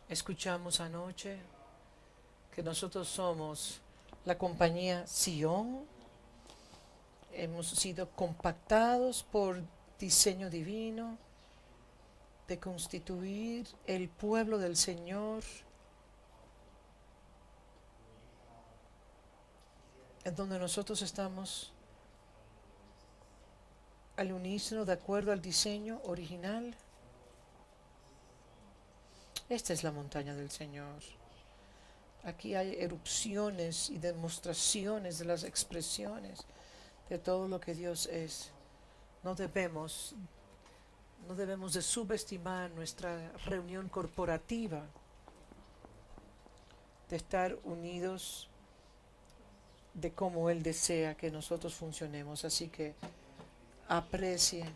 Escuchamos anoche que nosotros somos la compañía Sion. Hemos sido compactados por diseño divino de constituir el pueblo del Señor, en donde nosotros estamos al unísono de acuerdo al diseño original. Esta es la montaña del Señor. Aquí hay erupciones y demostraciones de las expresiones de todo lo que Dios es. No debemos, no debemos de subestimar nuestra reunión corporativa, de estar unidos de cómo Él desea que nosotros funcionemos. Así que aprecien.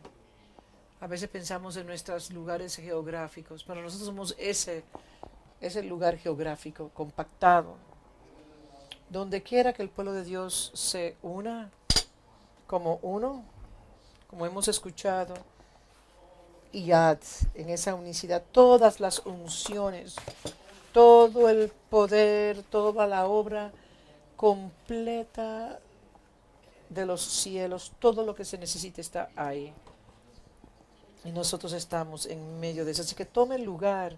A veces pensamos en nuestros lugares geográficos, pero nosotros somos ese lugar geográfico compactado. Donde quiera que el pueblo de Dios se una como uno, como hemos escuchado, y ya en esa unicidad todas las unciones, todo el poder, toda la obra completa de los cielos, todo lo que se necesita está ahí. Y nosotros estamos en medio de eso. Así que tome lugar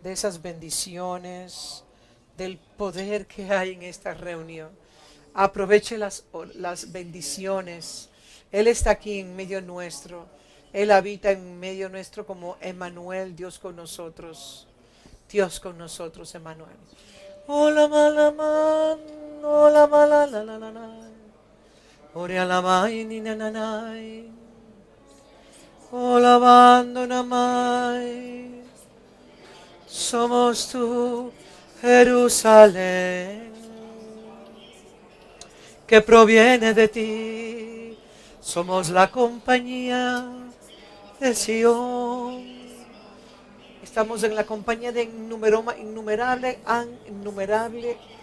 de esas bendiciones, del poder que hay en esta reunión. Aproveche las bendiciones. Él está aquí en medio nuestro. Él habita en medio nuestro como Emmanuel, Dios con nosotros. Dios con nosotros, Emmanuel. Hola, malaman. Hola, malalalala. Ore alamai, ni nananai. Hola, abandonamai. Somos tú, Jerusalén, que proviene de ti. Somos la compañía de Sion. Estamos en la compañía de innumerables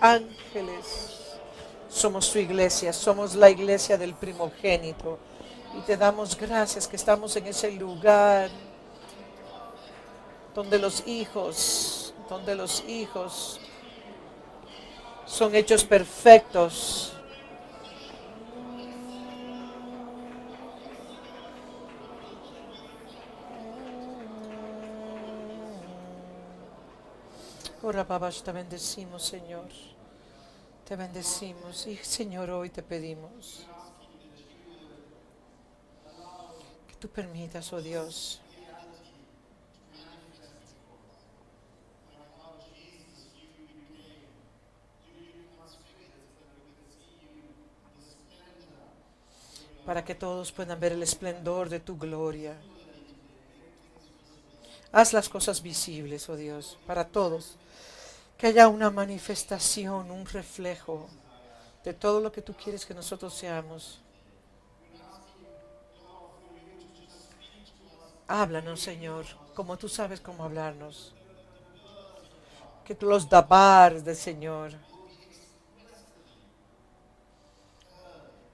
ángeles. Somos tu iglesia, somos la iglesia del primogénito. Y te damos gracias que estamos en ese lugar donde los hijos son hechos perfectos. Ora, papá, te bendecimos, Señor. Te bendecimos. Y, Señor, hoy te pedimos que tú permitas, oh Dios, para que todos puedan ver el esplendor de tu gloria. Haz las cosas visibles, oh Dios, para todos. Que haya una manifestación, un reflejo de todo lo que tú quieres que nosotros seamos. Háblanos, Señor, como tú sabes cómo hablarnos. Que los dabar del Señor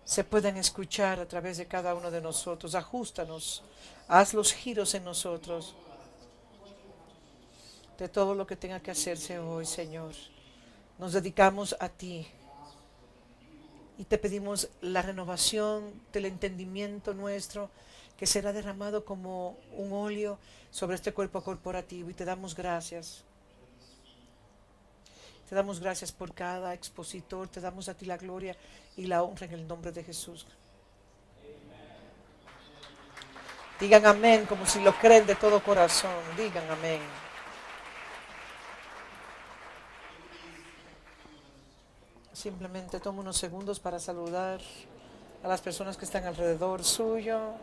se puedan escuchar a través de cada uno de nosotros. Ajustanos, haz los giros en nosotros de todo lo que tenga que hacerse hoy, Señor. Nos dedicamos a ti y te pedimos la renovación del entendimiento nuestro, que será derramado como un óleo sobre este cuerpo corporativo. Y te damos gracias. Te damos gracias por cada expositor. Te damos a ti la gloria y la honra en el nombre de Jesús. Digan amén como si lo creen de todo corazón. Digan amén. Simplemente tomo unos segundos para saludar a las personas que están alrededor suyo.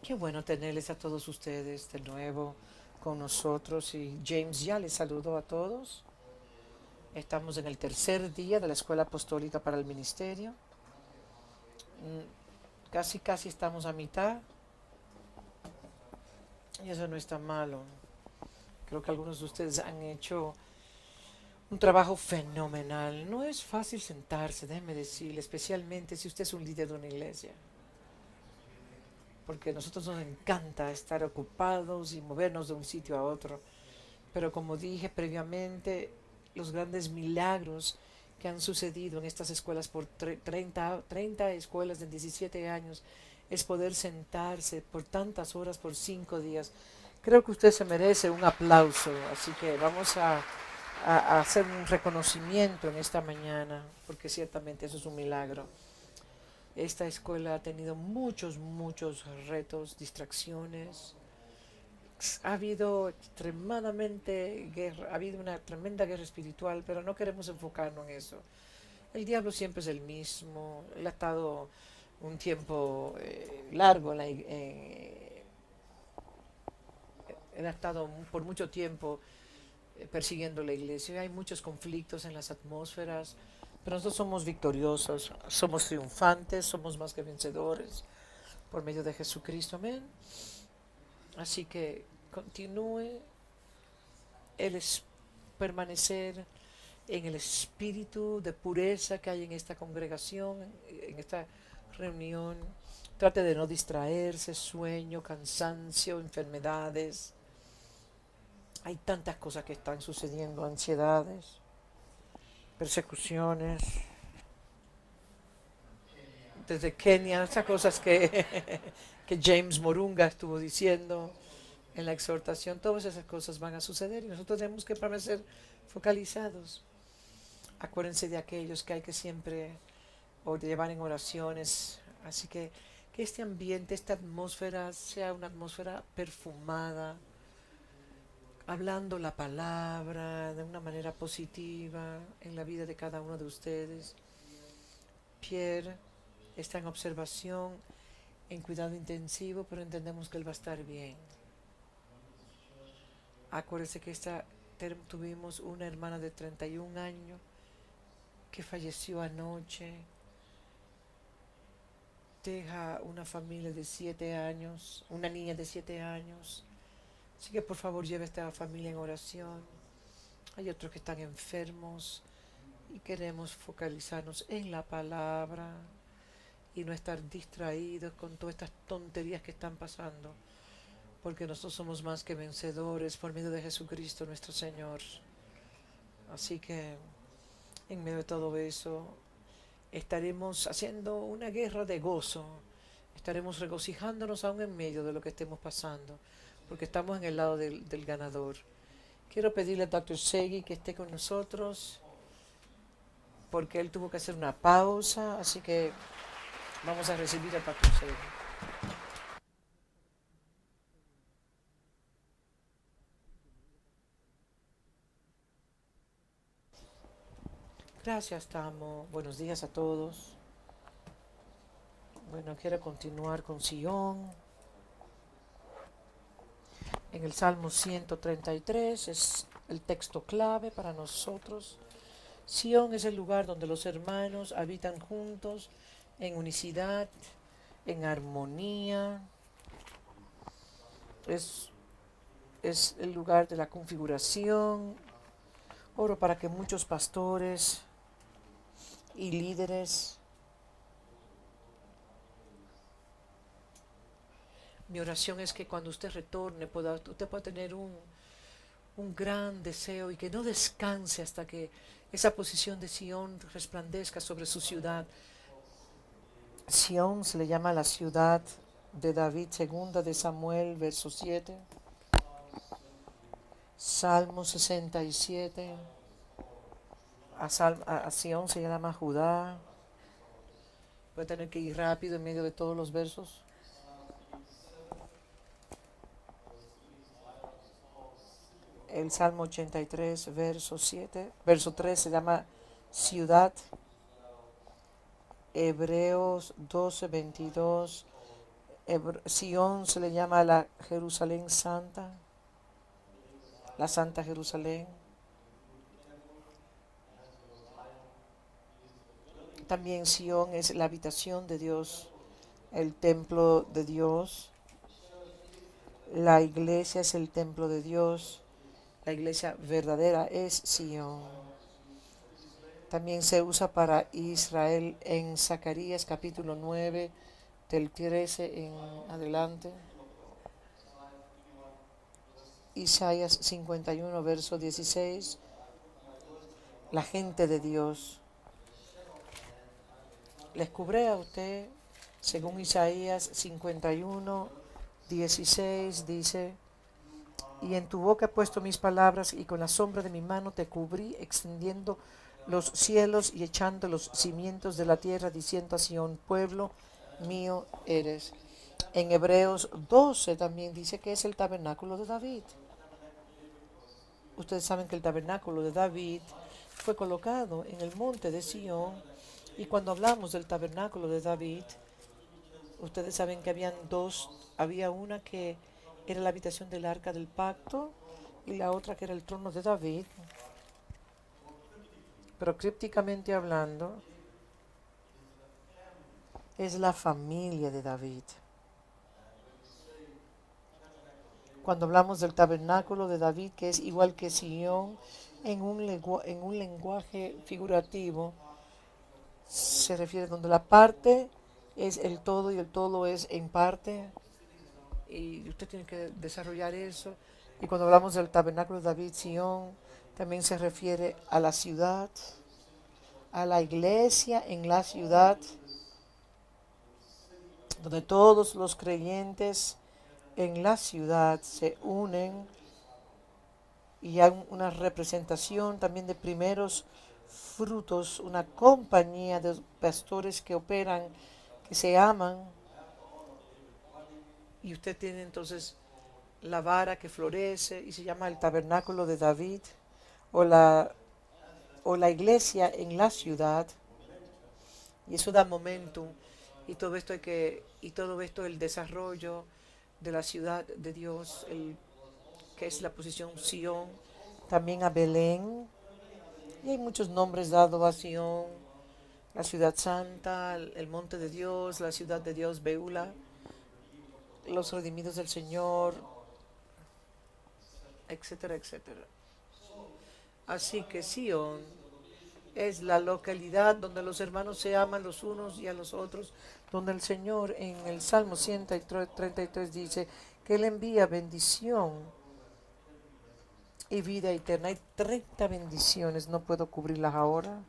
Qué bueno tenerles a todos ustedes de nuevo con nosotros y James ya les saludó a todos. Estamos en el tercer día de la Escuela Apostólica para el Ministerio. Casi estamos a mitad y eso no está malo. Creo que algunos de ustedes han hecho un trabajo fenomenal. No es fácil sentarse, déjeme decirle, especialmente si usted es un líder de una iglesia. Porque a nosotros nos encanta estar ocupados y movernos de un sitio a otro. Pero como dije previamente, los grandes milagros que han sucedido en estas escuelas por 30 escuelas de 17 años es poder sentarse por tantas horas, por 5 días. Creo que usted se merece un aplauso, así que vamos a hacer un reconocimiento en esta mañana, porque ciertamente eso es un milagro. Esta escuela ha tenido muchos retos, distracciones. Ha habido extremadamente guerra, ha habido una tremenda guerra espiritual, pero no queremos enfocarnos en eso. El diablo siempre es el mismo. Él ha estado un tiempo largo él ha estado por mucho tiempo persiguiendo la iglesia. Hay muchos conflictos en las atmósferas, pero nosotros somos victoriosos, somos triunfantes, somos más que vencedores por medio de Jesucristo. Amén. Así que continúe el permanecer en el espíritu de pureza que hay en esta congregación, en esta reunión. Trate de no distraerse, sueño, cansancio, enfermedades. Hay tantas cosas que están sucediendo, ansiedades, persecuciones. Desde Kenia, esas cosas que James Morunga estuvo diciendo en la exhortación, todas esas cosas van a suceder y nosotros tenemos que permanecer focalizados. Acuérdense de aquellos que hay que siempre llevar en oraciones. Así que este ambiente, esta atmósfera sea una atmósfera perfumada, hablando la palabra de una manera positiva en la vida de cada uno de ustedes. Pierre está en observación, en cuidado intensivo, pero entendemos que él va a estar bien. Acuérdense que tuvimos una hermana de 31 años que falleció anoche. Deja una familia de 7 años, una niña de 7 años. Así que por favor lleve a esta familia en oración. Hay otros que están enfermos y queremos focalizarnos en la palabra y no estar distraídos con todas estas tonterías que están pasando, porque nosotros somos más que vencedores por medio de Jesucristo nuestro Señor. Así que en medio de todo eso estaremos haciendo una guerra de gozo, estaremos regocijándonos aún en medio de lo que estemos pasando, porque estamos en el lado del ganador. Quiero pedirle al Dr. Segui que esté con nosotros, porque él tuvo que hacer una pausa, así que vamos a recibir al Dr. Segui. Gracias, Tamo. Buenos días a todos. Bueno, quiero continuar con Sion. En el Salmo 133 es el texto clave para nosotros. Sion es el lugar donde los hermanos habitan juntos en unicidad, en armonía. Es el lugar de la configuración. Oro para que muchos pastores y líderes, mi oración es que cuando usted retorne usted pueda tener un gran deseo y que no descanse hasta que esa posición de Sion resplandezca sobre su ciudad. Sion se le llama la ciudad de David, segunda de Samuel, verso 7. Salmo 67. A Sion se llama Judá. Voy a tener que ir rápido en medio de todos los versos. El Salmo 83, verso 7. Verso 3 se llama ciudad. Hebreos 12, 22 Sión se le llama la Jerusalén Santa, la Santa Jerusalén. También Sión es la habitación de Dios, el templo de Dios. La iglesia es el templo de Dios. La iglesia verdadera es Sión. También se usa para Israel en Zacarías capítulo 9, del 13 en adelante. Isaías 51, verso 16. La gente de Dios. Les cubré a usted, según Isaías 51, 16, dice: y en tu boca he puesto mis palabras, y con la sombra de mi mano te cubrí, extendiendo los cielos y echando los cimientos de la tierra, diciendo a Sión, pueblo mío eres. En Hebreos 12 también dice que es el tabernáculo de David. Ustedes saben que el tabernáculo de David fue colocado en el monte de Sión, y cuando hablamos del tabernáculo de David, ustedes saben que había una que era la habitación del arca del pacto y la otra que era el trono de David. Pero crípticamente hablando, es la familia de David. Cuando hablamos del tabernáculo de David, que es igual que Sión, en un lenguaje figurativo, se refiere donde la parte es el todo y el todo es en parte, y usted tiene que desarrollar eso. Y cuando hablamos del tabernáculo de David, Sión, también se refiere a la ciudad, a la iglesia en la ciudad, donde todos los creyentes en la ciudad se unen, y hay una representación también de primeros frutos, una compañía de pastores que operan, que se aman, y usted tiene entonces la vara que florece y se llama el tabernáculo de David, o la iglesia en la ciudad, y eso da momentum, y todo esto el desarrollo de la ciudad de Dios, que es la posición Sión, también a Belén, y hay muchos nombres dados a Sión: la ciudad santa, el monte de Dios, la ciudad de Dios, Beula, los redimidos del Señor, etcétera, etcétera. Así que Sión es la localidad donde los hermanos se aman los unos y a los otros, donde el Señor en el Salmo 133 dice que Él envía bendición y vida eterna. Hay 30 bendiciones, no puedo cubrirlas ahora.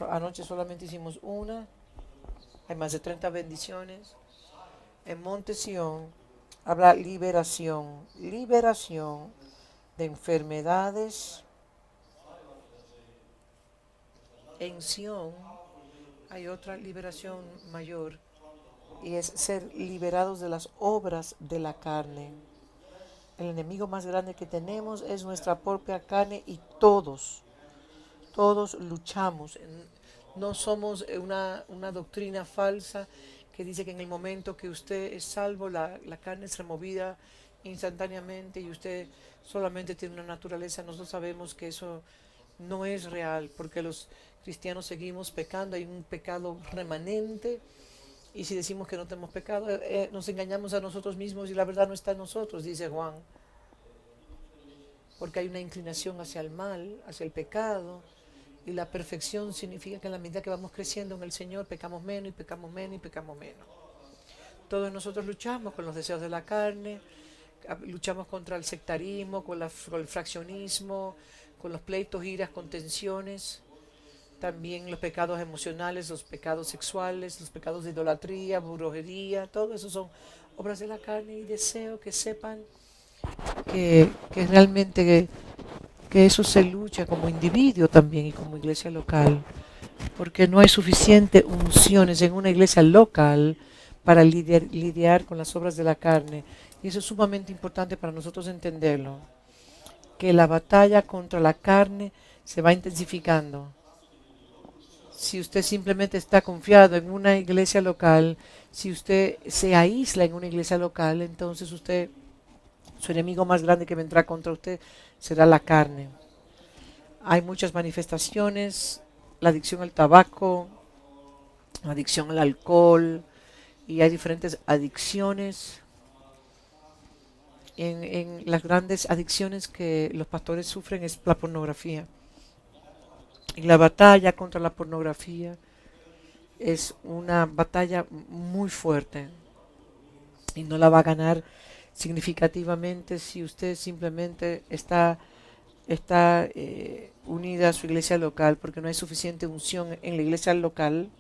Anoche solamente hicimos una, hay más de 30 bendiciones. En Monte Sión habrá liberación de enfermedades. En Sión hay otra liberación mayor, y es ser liberados de las obras de la carne. El enemigo más grande que tenemos es nuestra propia carne, y todos luchamos. No somos una doctrina falsa que dice que en el momento que usted es salvo, la carne es removida instantáneamente y usted solamente tiene una naturaleza. Nosotros sabemos que eso no es real, porque los cristianos seguimos pecando, hay un pecado remanente, y si decimos que no tenemos pecado, nos engañamos a nosotros mismos y la verdad no está en nosotros, dice Juan, porque hay una inclinación hacia el mal, hacia el pecado, y la perfección significa que en la medida que vamos creciendo en el Señor, pecamos menos y pecamos menos y pecamos menos. Todos nosotros luchamos con los deseos de la carne, luchamos contra el sectarismo, con el fraccionismo, con los pleitos, iras, contenciones, también los pecados emocionales, los pecados sexuales, los pecados de idolatría, brujería, todo eso son obras de la carne, y deseo que sepan que realmente que eso se lucha como individuo también y como iglesia local, porque no hay suficiente unciones en una iglesia local para lidiar con las obras de la carne, y eso es sumamente importante para nosotros entenderlo, que la batalla contra la carne se va intensificando, Si usted simplemente está confiado en una iglesia local, si usted se aísla en una iglesia local, entonces usted, su enemigo más grande que vendrá contra usted será la carne. Hay muchas manifestaciones, la adicción al tabaco, la adicción al alcohol, y hay diferentes adicciones. En las grandes adicciones que los pastores sufren es la pornografía. Y la batalla contra la pornografía es una batalla muy fuerte y no la va a ganar significativamente si usted simplemente está unida a su iglesia local, porque no hay suficiente unción en la iglesia local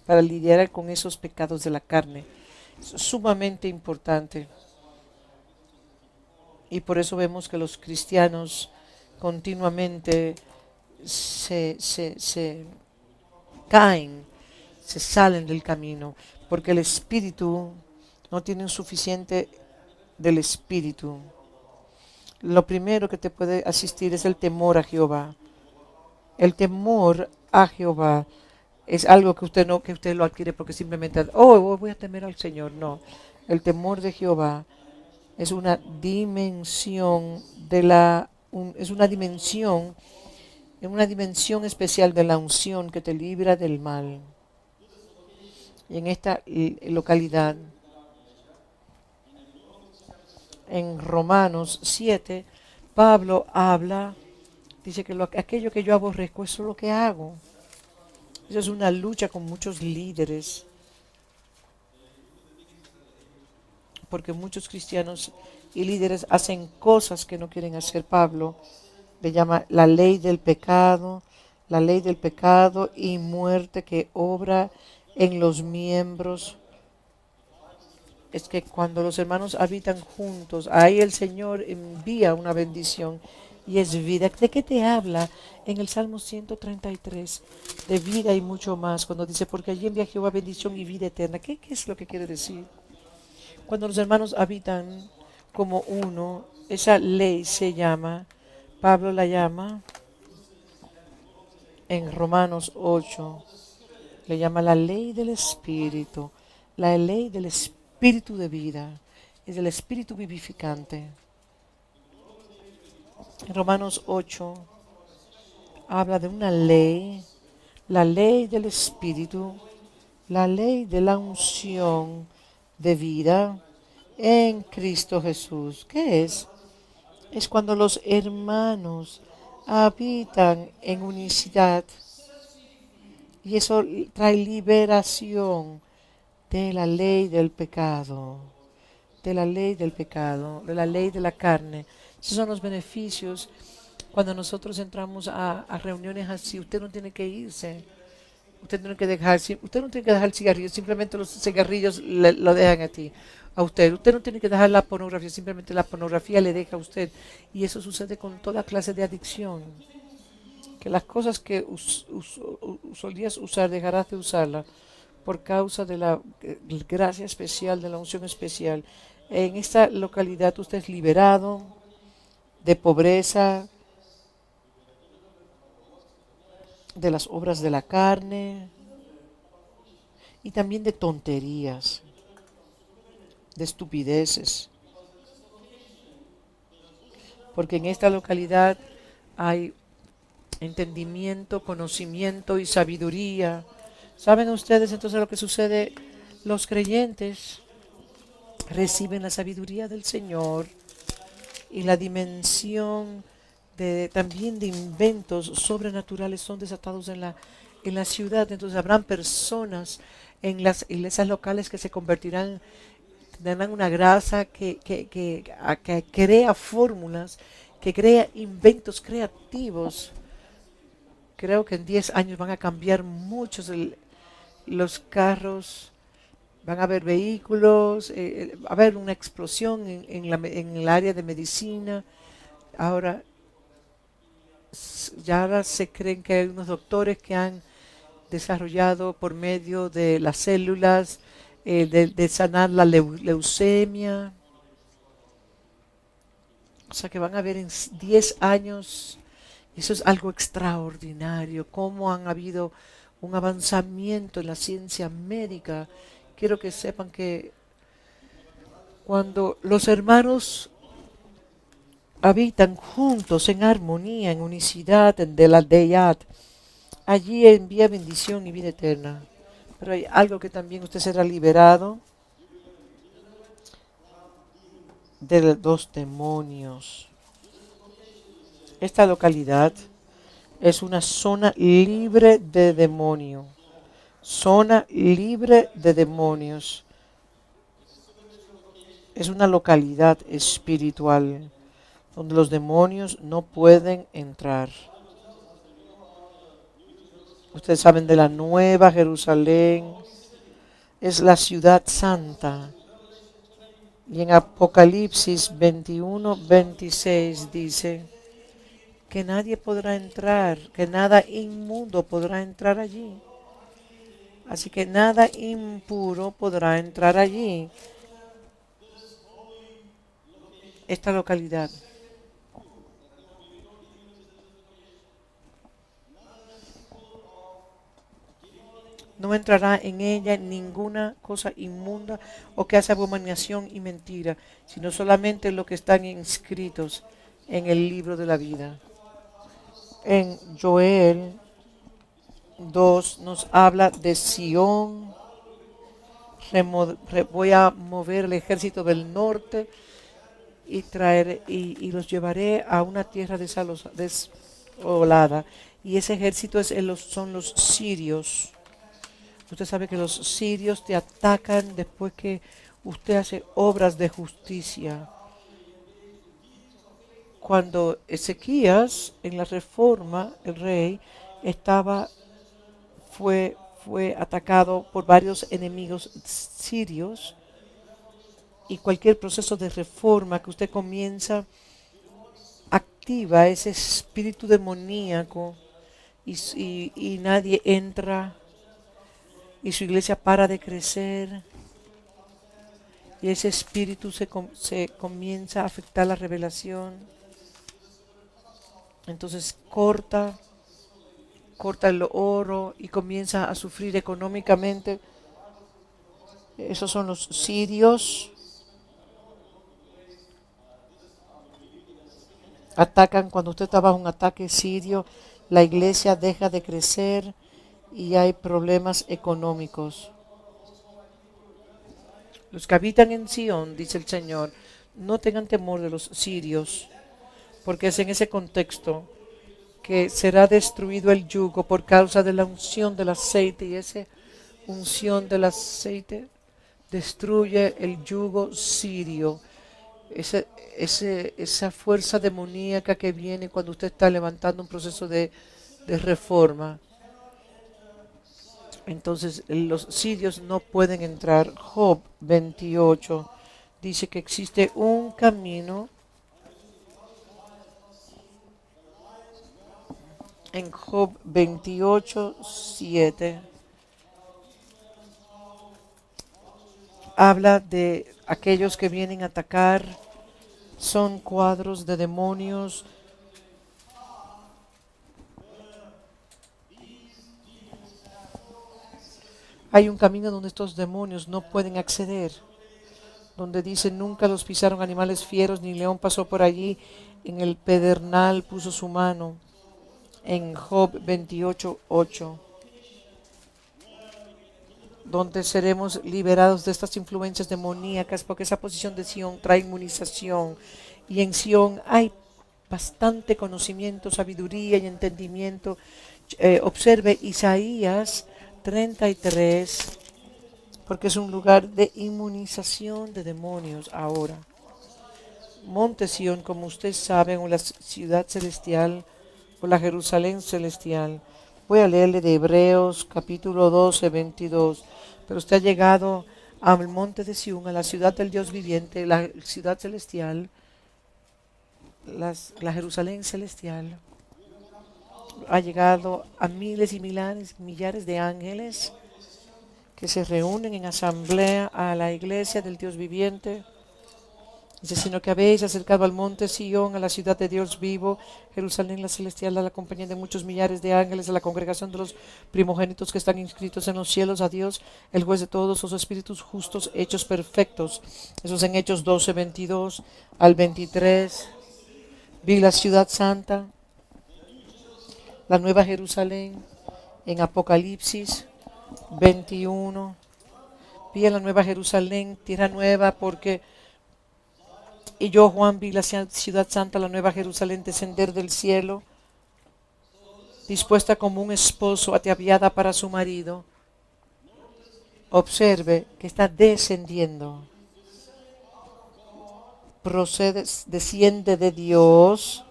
para lidiar con esos pecados de la carne. Es sumamente importante. Y por eso vemos que los cristianos continuamente se caen, se salen del camino, porque el espíritu no tiene un suficiente del espíritu. Lo primero que te puede asistir es el temor a Jehová. El temor a Jehová es algo que usted no, que usted lo adquiere porque simplemente, voy a temer al Señor. No, el temor de Jehová es una dimensión es una dimensión especial de la unción que te libra del mal. Y en esta localidad, en Romanos 7, Pablo habla, dice que aquello que yo aborrezco, eso es lo que hago. Eso es una lucha con muchos líderes, porque muchos cristianos y líderes hacen cosas que no quieren hacer. Pablo le llama la ley del pecado y muerte que obra en los miembros. Es que cuando los hermanos habitan juntos, ahí el Señor envía una bendición y es vida. ¿De qué te habla en el Salmo 133? De vida y mucho más, cuando dice, porque allí envía Jehová bendición y vida eterna. ¿Qué es lo que quiere decir? Cuando los hermanos habitan como uno, esa ley se llama, Pablo la llama en Romanos 8, le llama la ley del Espíritu, la ley del Espíritu de vida, es el Espíritu vivificante. En Romanos 8 habla de una ley, la ley del Espíritu, la ley de la unción de vida en Cristo Jesús. ¿Qué es? Es cuando los hermanos habitan en unicidad y eso trae liberación de la ley del pecado, de la ley del pecado, de la ley de la carne. Esos son los beneficios cuando nosotros entramos a reuniones así. Usted no tiene que irse. Usted no tiene que dejar el cigarrillo, simplemente los cigarrillos lo dejan a usted. Usted no tiene que dejar la pornografía, simplemente la pornografía le deja a usted. Y eso sucede con toda clase de adicción. Que las cosas que solías usar, dejarás de usarlas por causa de la gracia especial, de la unción especial. En esta localidad usted es liberado de pobreza, de las obras de la carne y también de tonterías, de estupideces. Porque en esta localidad hay entendimiento, conocimiento y sabiduría. ¿Saben ustedes entonces lo que sucede? Los creyentes reciben la sabiduría del Señor y la dimensión también de inventos sobrenaturales son desatados en la ciudad. Entonces habrán personas en las iglesias locales que se convertirán, tendrán una grasa que crea fórmulas, que crea inventos creativos. Creo que en 10 años van a cambiar muchos los carros, van a haber vehículos, va a haber una explosión en el área de medicina. Ahora ya ahora se creen que hay unos doctores que han desarrollado por medio de las células de sanar la leucemia. O sea que van a ver en 10 años, eso es algo extraordinario, cómo han habido un avanzamiento en la ciencia médica. Quiero que sepan que cuando los hermanos habitan juntos en armonía, en unicidad, de la deidad, allí envía bendición y vida eterna. Pero hay algo que también usted será liberado de los demonios. Esta localidad es una zona libre de demonio. Zona libre de demonios. Es una localidad espiritual donde los demonios no pueden entrar. Ustedes saben de la Nueva Jerusalén. Es la ciudad santa. Y en Apocalipsis 21:26 dice que nadie podrá entrar, que nada inmundo podrá entrar allí. Así que nada impuro podrá entrar allí. Esta localidad. No entrará en ella ninguna cosa inmunda o que hace abominación y mentira, sino solamente lo que están inscritos en el libro de la vida. En Joel 2 nos habla de Sión. Voy a mover el ejército del norte y los llevaré a una tierra desolada. Y ese ejército son los sirios. Usted sabe que los sirios te atacan después que usted hace obras de justicia. Cuando Ezequías en la reforma, el rey, fue atacado por varios enemigos sirios, y cualquier proceso de reforma que usted comienza activa ese espíritu demoníaco y nadie entra y su iglesia para de crecer y ese espíritu se comienza a afectar la revelación. Entonces corta el oro y comienza a sufrir económicamente. Esos son los sirios. Atacan cuando usted está bajo un ataque sirio, la iglesia deja de crecer y hay problemas económicos. Los que habitan en Sion, dice el Señor, no tengan temor de los sirios, porque es en ese contexto que será destruido el yugo por causa de la unción del aceite, y esa unción del aceite destruye el yugo sirio. Esa fuerza demoníaca que viene cuando usted está levantando un proceso de reforma. Entonces los sirios no pueden entrar. Job 28 dice que existe un camino. En Job 28:7 habla de aquellos que vienen a atacar. Son cuadros de demonios. Hay un camino donde estos demonios no pueden acceder, donde dice nunca los pisaron animales fieros, ni león pasó por allí, en el pedernal puso su mano. En Job 28:8, donde seremos liberados de estas influencias demoníacas, porque esa posición de Sion trae inmunización, y en Sion hay bastante conocimiento, sabiduría y entendimiento. Observe Isaías 33, porque es un lugar de inmunización de demonios ahora. Monte Sion, como usted sabe, o la ciudad celestial, o la Jerusalén celestial. Voy a leerle de Hebreos capítulo 12:22. Pero usted ha llegado al monte de Sion, a la ciudad del Dios viviente, la ciudad celestial, la Jerusalén celestial. Ha llegado a miles y millares de ángeles que se reúnen en asamblea a la iglesia del Dios viviente, Dice, sino que habéis acercado al monte Sión, a la ciudad de Dios vivo, Jerusalén la celestial, a la compañía de muchos millares de ángeles, a la congregación de los primogénitos que están inscritos en los cielos, a Dios, el juez de todos los espíritus justos, hechos perfectos. Eso es en Hechos 12, 22 al 23. Vi la ciudad santa, la nueva Jerusalén, en Apocalipsis 21. Vi en la nueva Jerusalén, tierra nueva, y yo, Juan, vi la ciudad santa, la nueva Jerusalén, descender del cielo, dispuesta como un esposo ataviada para su marido. Observe que está descendiendo. Desciende de Dios,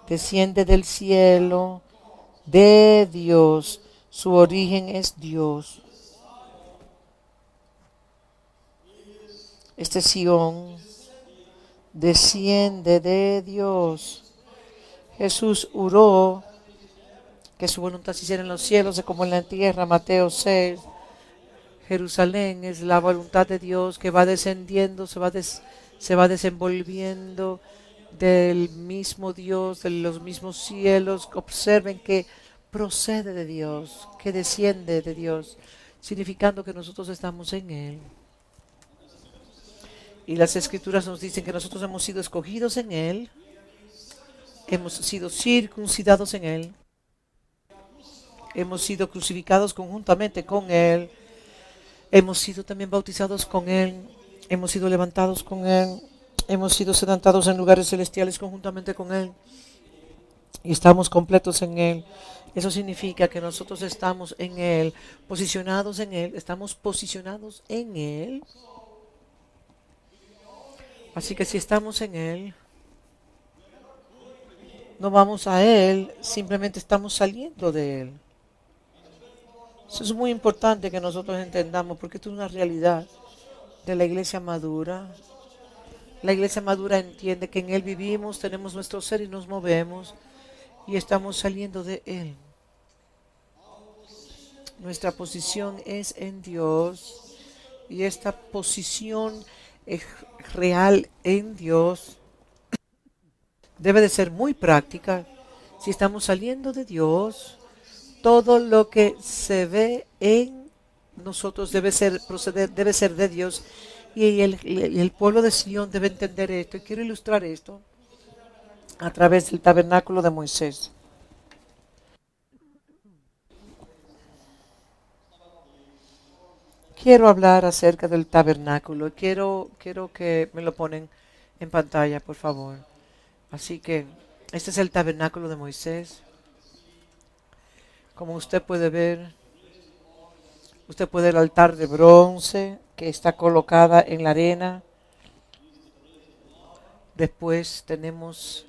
desciende del cielo, de Dios. Su origen es Dios. Este Sión desciende de Dios. Jesús oró que su voluntad se hiciera en los cielos como en la tierra. Mateo 6. Jerusalén es la voluntad de Dios que va descendiendo, se va desenvolviendo del mismo Dios, de los mismos cielos. Observen que procede de Dios, que desciende de Dios, significando que nosotros estamos en Él. Y las Escrituras nos dicen que nosotros hemos sido escogidos en Él, hemos sido circuncidados en Él, hemos sido crucificados conjuntamente con Él, hemos sido también bautizados con Él, hemos sido levantados con Él, hemos sido sentados en lugares celestiales conjuntamente con Él y estamos completos en Él. Eso significa que nosotros estamos en Él, posicionados en Él, estamos posicionados en Él. Así que si estamos en Él, no vamos a Él, simplemente estamos saliendo de Él. Eso es muy importante que nosotros entendamos, porque esto es una realidad de la iglesia madura. La iglesia madura entiende que en Él vivimos, tenemos nuestro ser y nos movemos y estamos saliendo de Él. Nuestra posición es en Dios y esta posición es real en Dios. Debe de ser muy práctica. Si estamos saliendo de Dios, todo lo que se ve en nosotros debe ser de Dios. Y el pueblo de Sion debe entender esto. Y quiero ilustrar esto a través del tabernáculo de Moisés. Quiero hablar acerca del tabernáculo. Quiero que me lo ponen en pantalla, por favor. Así que este es el tabernáculo de Moisés. Como usted puede ver, usted puede ver el altar de bronce que está colocada en la arena. Después tenemos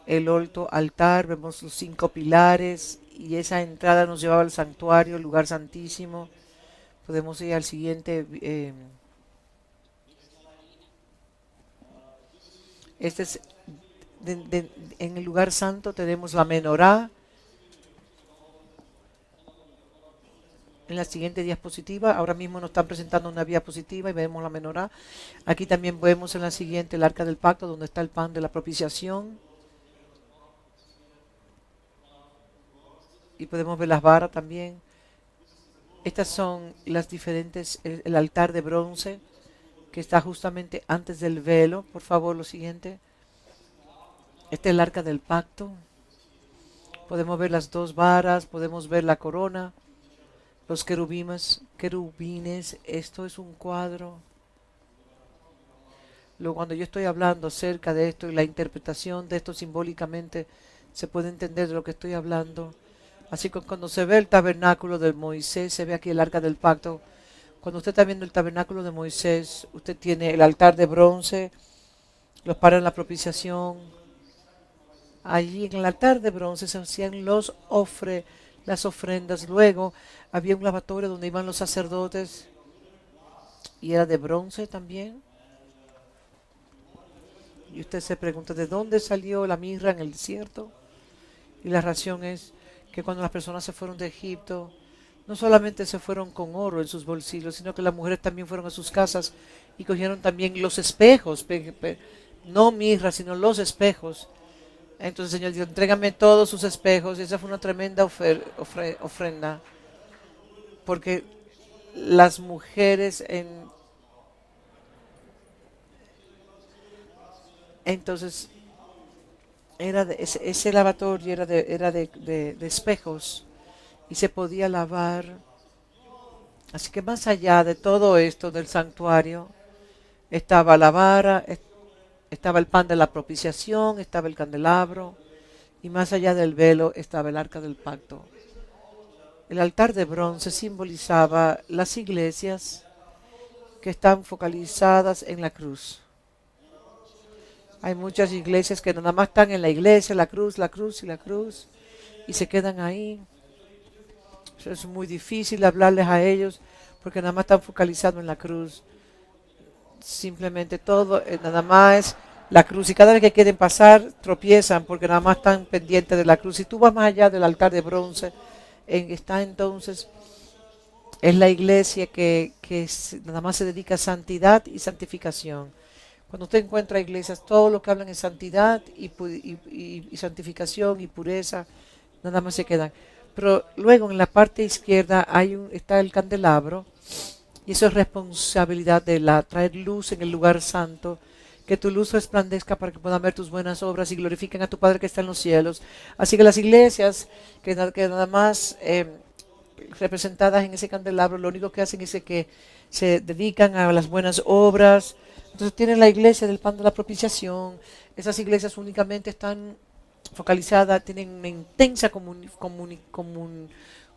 el alto altar, vemos los 5 pilares y esa entrada nos llevaba al santuario, el lugar santísimo. Podemos ir al siguiente. Este es en el lugar santo tenemos la menorá. En la siguiente diapositiva, ahora mismo nos están presentando una diapositiva y vemos la menorá. Aquí también vemos en la siguiente el arca del pacto, donde está el pan de la propiciación. Y podemos ver las varas también. Estas son las diferentes, el altar de bronce que está justamente antes del velo. Por favor, lo siguiente. Este es el arca del pacto. Podemos ver las 2 varas, podemos ver la corona, los querubines. Esto es un cuadro. Cuando yo estoy hablando acerca de esto y la interpretación de esto simbólicamente, se puede entender de lo que estoy hablando. Así que cuando se ve el tabernáculo de Moisés, se ve aquí el arca del pacto. Cuando usted está viendo el tabernáculo de Moisés, usted tiene el altar de bronce, los paros de la propiciación. Allí en el altar de bronce se hacían las ofrendas. Luego había un lavatorio donde iban los sacerdotes y era de bronce también. Y usted se pregunta, ¿de dónde salió la mirra en el desierto? Y la razón es que cuando las personas se fueron de Egipto, no solamente se fueron con oro en sus bolsillos, sino que las mujeres también fueron a sus casas y cogieron también los espejos, no mirra, sino los espejos. Entonces el Señor dijo, entrégame todos sus espejos. Y esa fue una tremenda ofrenda, porque las mujeres entonces ese lavatorio era de espejos y se podía lavar. Así que más allá de todo esto del santuario, estaba la vara, estaba el pan de la propiciación, estaba el candelabro, y más allá del velo estaba el arca del pacto. El altar de bronce simbolizaba las iglesias que están focalizadas en la cruz. Hay muchas iglesias que nada más están en la iglesia, la cruz y la cruz, y se quedan ahí. Eso es muy difícil hablarles a ellos porque nada más están focalizados en la cruz. Simplemente todo, nada más es la cruz. Y cada vez que quieren pasar, tropiezan porque nada más están pendientes de la cruz. Si tú vas más allá del altar de bronce, está entonces, es la iglesia que nada más se dedica a santidad y santificación. Cuando usted encuentra iglesias, todo lo que hablan es santidad y santificación y pureza, nada más se quedan. Pero luego en la parte izquierda está el candelabro, y eso es responsabilidad de traer luz en el lugar santo, que tu luz resplandezca para que puedan ver tus buenas obras y glorifiquen a tu Padre que está en los cielos. Así que las iglesias que nada más representadas en ese candelabro, lo único que hacen es que se dedican a las buenas obras. Entonces tienen la iglesia del pan de la propiciación. Esas iglesias únicamente están focalizadas, tienen una intensa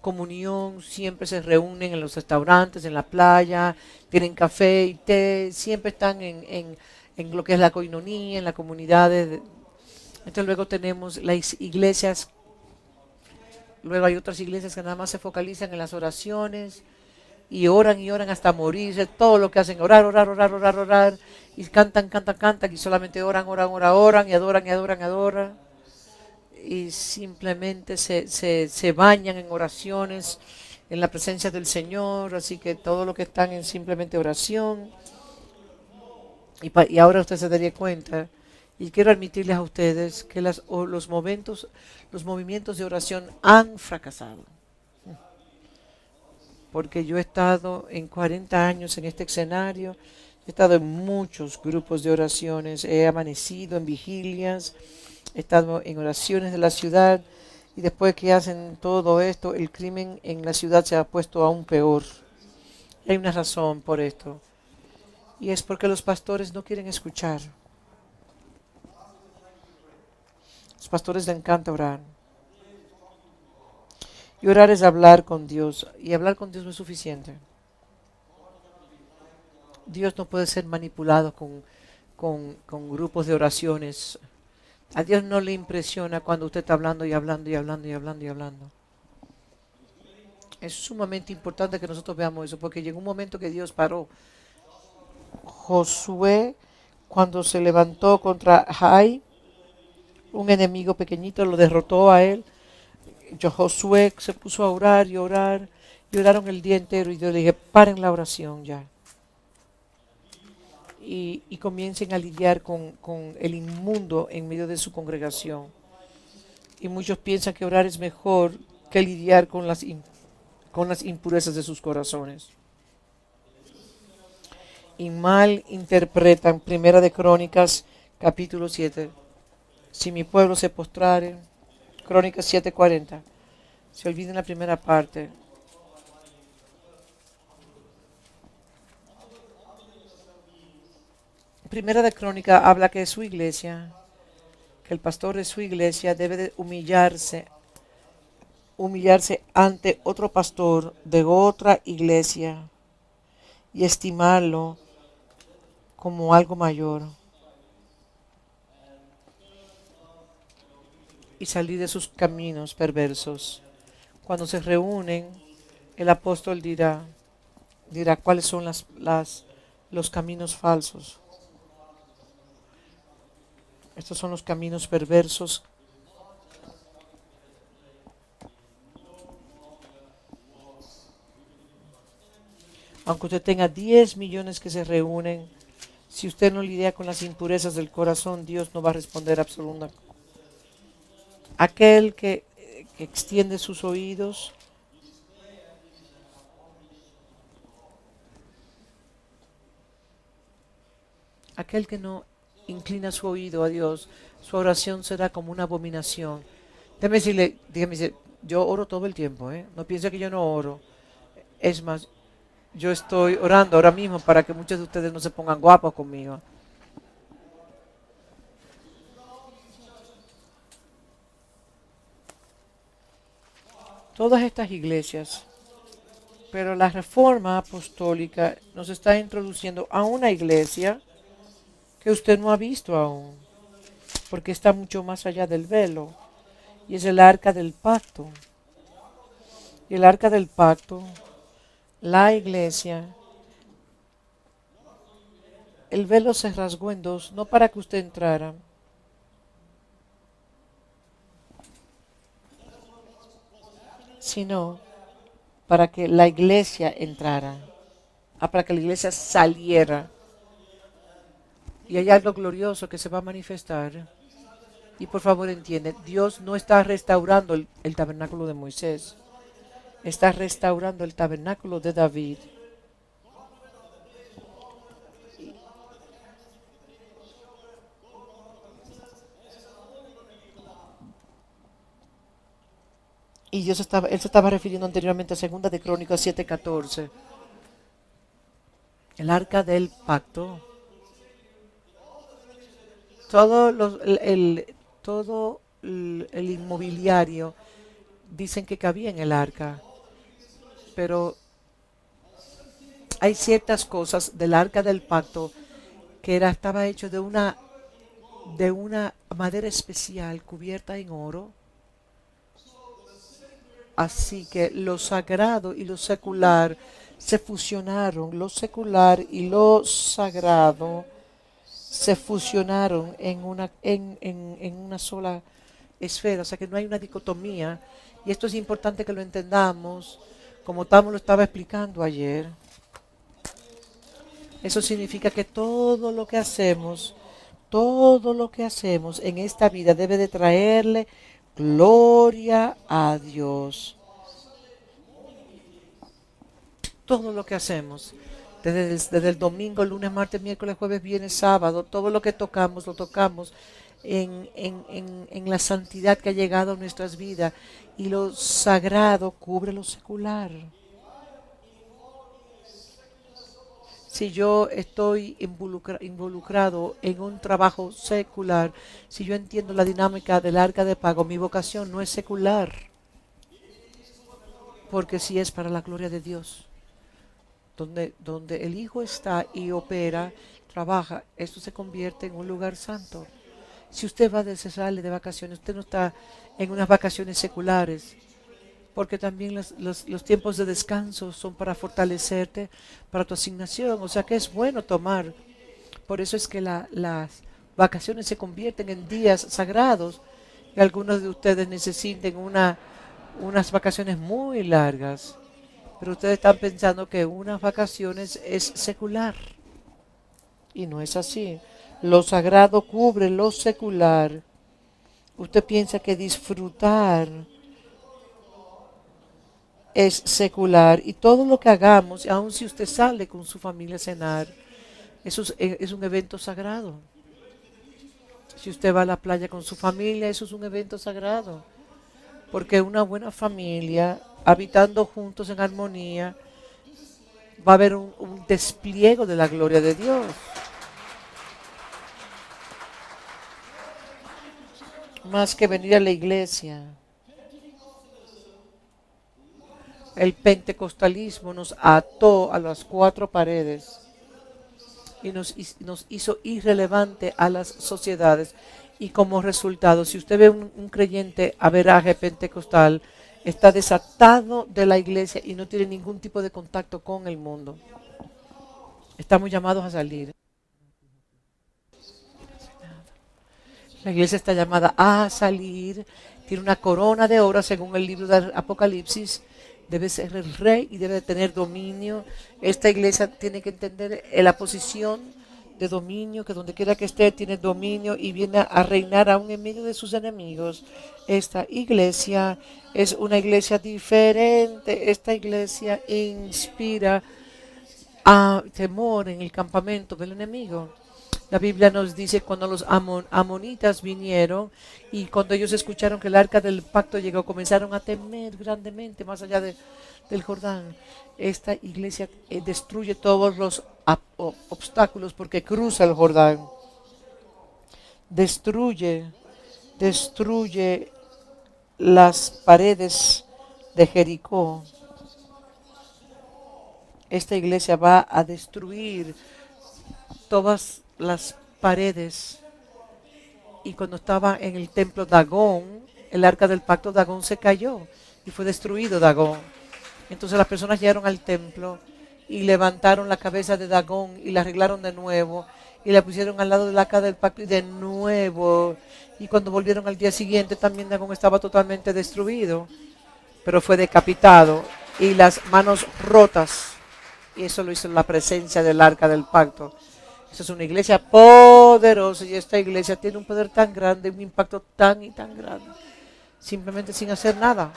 comunión, siempre se reúnen en los restaurantes, en la playa, tienen café y té, siempre están en lo que es la coinonía, en la comunidad. Entonces luego tenemos las iglesias. Luego hay otras iglesias que nada más se focalizan en las oraciones y oran hasta morirse. Todo lo que hacen, orar. Y cantan y solamente oran y adoran. Y simplemente se bañan en oraciones, en la presencia del Señor. Así que todo lo que están en simplemente oración. Y ahora usted se daría cuenta, y quiero admitirles a ustedes que los movimientos de oración han fracasado. Porque yo he estado en 40 años en este escenario, he estado en muchos grupos de oraciones, he amanecido en vigilias, he estado en oraciones de la ciudad, y después que hacen todo esto, el crimen en la ciudad se ha puesto aún peor. Y hay una razón por esto, y es porque los pastores no quieren escuchar. Los pastores les encanta orar. Y orar es hablar con Dios. Y hablar con Dios no es suficiente. Dios no puede ser manipulado con grupos de oraciones. A Dios no le impresiona cuando usted está hablando y hablando y hablando y hablando y hablando. Es sumamente importante que nosotros veamos eso, porque llegó un momento que Dios paró. Josué, cuando se levantó contra Jai, un enemigo pequeñito, lo derrotó a él. Josué se puso a orar y orar, y oraron el día entero, y yo le dije, paren la oración ya. Y comiencen a lidiar con el inmundo en medio de su congregación. Y muchos piensan que orar es mejor que lidiar con las impurezas de sus corazones. Y mal interpretan Primera de Crónicas, capítulo 7. Si mi pueblo se postrare, Crónicas 7:40. Se olviden la primera parte. Primera de Crónica habla que su iglesia, que el pastor de su iglesia debe de humillarse ante otro pastor de otra iglesia y estimarlo como algo mayor y salir de sus caminos perversos. Cuando se reúnen, el apóstol dirá cuáles son los caminos falsos. Estos son los caminos perversos Aunque usted tenga 10 millones que se reúnen, si usted no lidia con las impurezas del corazón, Dios no va a responder absolutamente. Aquel que extiende sus oídos, aquel que no inclina su oído a Dios, su oración será como una abominación. Déjeme decirle, yo oro todo el tiempo, ¿eh? No piense que yo no oro. Es más, yo estoy orando ahora mismo para que muchos de ustedes no se pongan guapos conmigo. Todas estas iglesias, pero la reforma apostólica nos está introduciendo a una iglesia que usted no ha visto aún, porque está mucho más allá del velo, y es el arca del pacto. Y el arca del pacto, la iglesia, el velo se rasgó en dos, no para que usted entrara, sino para que la iglesia entrara, para que la iglesia saliera. Y hay algo glorioso que se va a manifestar. Y por favor entiende, Dios no está restaurando el tabernáculo de Moisés, está restaurando el tabernáculo de David. Y él se estaba refiriendo anteriormente a 2 de Crónicas 7:14. El arca del pacto. Todo el inmobiliario dicen que cabía en el arca, pero hay ciertas cosas del arca del pacto que estaba hecho de una madera especial cubierta en oro. Así que lo sagrado y lo secular se fusionaron, lo secular y lo sagrado se fusionaron en una sola esfera, o sea que no hay una dicotomía, y esto es importante que lo entendamos, como Tamo lo estaba explicando ayer. Eso significa que todo lo que hacemos en esta vida debe de traerle gloria a Dios. Todo lo que hacemos, desde el domingo, lunes, martes, miércoles, jueves, viernes, sábado, todo lo que tocamos, lo tocamos en la santidad que ha llegado a nuestras vidas. Y lo sagrado cubre lo secular. Si yo estoy involucrado en un trabajo secular, si yo entiendo la dinámica del arca de pago, mi vocación no es secular, porque si es para la gloria de Dios. Donde el Hijo está y opera, trabaja, esto se convierte en un lugar santo. Si usted va sale de vacaciones, usted no está en unas vacaciones seculares, porque también los tiempos de descanso son para fortalecerte, para tu asignación, o sea que es bueno tomar. Por eso es que las vacaciones se convierten en días sagrados, y algunos de ustedes necesiten unas vacaciones muy largas, pero ustedes están pensando que unas vacaciones es secular, y no es así. Lo sagrado cubre lo secular. Usted piensa que disfrutar es secular, y todo lo que hagamos, aun si usted sale con su familia a cenar, eso es un evento sagrado. Si usted va a la playa con su familia, eso es un evento sagrado, porque una buena familia, habitando juntos en armonía, va a haber un despliegue de la gloria de Dios. Más que venir a la iglesia. El pentecostalismo nos ató a las cuatro paredes y nos hizo irrelevante a las sociedades. Y como resultado, si usted ve un creyente averaje pentecostal, está desatado de la iglesia y no tiene ningún tipo de contacto con el mundo. Estamos llamados a salir. La iglesia está llamada a salir, tiene una corona de oro según el libro de Apocalipsis, debe ser el rey y debe tener dominio. Esta iglesia tiene que entender la posición de dominio, que donde quiera que esté tiene dominio y viene a reinar aún en medio de sus enemigos. Esta iglesia es una iglesia diferente. Esta iglesia inspira a temor en el campamento del enemigo. La Biblia nos dice cuando los amonitas vinieron y cuando ellos escucharon que el arca del pacto llegó, comenzaron a temer grandemente más allá del Jordán. Esta iglesia destruye todos los obstáculos porque cruza el Jordán. Destruye las paredes de Jericó. Esta iglesia va a destruir todas las paredes. Y cuando estaba en el templo Dagón, el arca del pacto Dagón se cayó y fue destruido Dagón. Entonces las personas llegaron al templo y levantaron la cabeza de Dagón y la arreglaron de nuevo y la pusieron al lado del arca del pacto y de nuevo. Y cuando volvieron al día siguiente también Dagón estaba totalmente destruido, pero fue decapitado y las manos rotas. Y eso lo hizo en la presencia del arca del pacto. Esa es una iglesia poderosa y esta iglesia tiene un poder tan grande, un impacto tan y tan grande, simplemente sin hacer nada.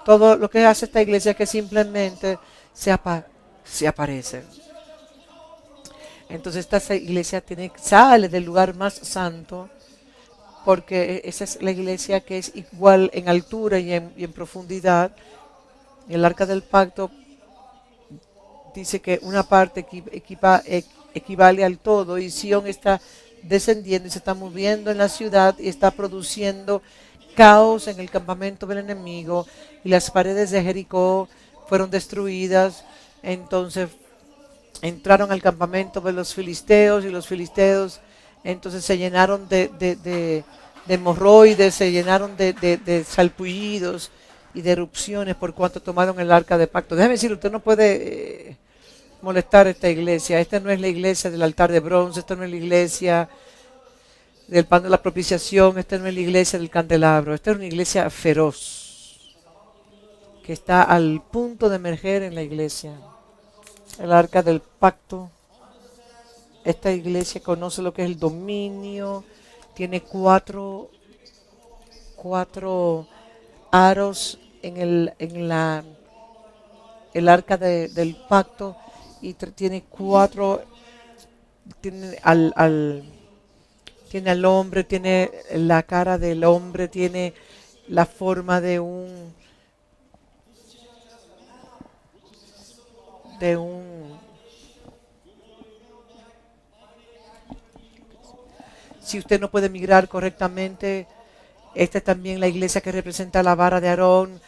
Todo lo que hace esta iglesia es que simplemente se aparece. Entonces esta iglesia sale del lugar más santo, porque esa es la iglesia que es igual en altura y en profundidad. El arca del pacto dice que una parte equivale al todo y Sion está descendiendo y se está moviendo en la ciudad y está produciendo caos en el campamento del enemigo y las paredes de Jericó fueron destruidas. Entonces entraron al campamento de los filisteos y los filisteos entonces se llenaron de hemorroides, se llenaron de salpullidos y de erupciones por cuanto tomaron el arca de pacto. Déjeme decir, usted no puede molestar a esta iglesia. Esta no es la iglesia del altar de bronce, esta no es la iglesia del pan de la propiciación, esta no es la iglesia del candelabro, esta es una iglesia feroz que está al punto de emerger en la iglesia. El arca del pacto. Esta iglesia conoce lo que es el dominio, tiene cuatro aros en el arca del pacto y tiene tiene al hombre, tiene la cara del hombre, tiene la forma de un si usted no puede migrar correctamente. Esta es también la iglesia que representa la vara de Aarón.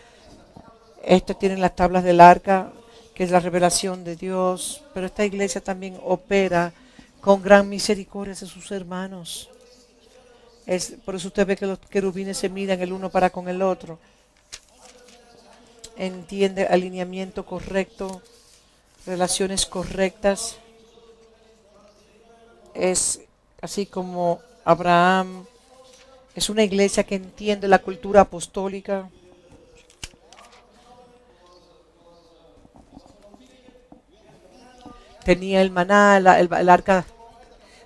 Esta tiene las tablas del arca, que es la revelación de Dios. Pero esta iglesia también opera con gran misericordia a sus hermanos. Por eso usted ve que los querubines se miran el uno para con el otro. Entiende alineamiento correcto, relaciones correctas. Es así como Abraham. Es una iglesia que entiende la cultura apostólica. Tenía el maná, el arca,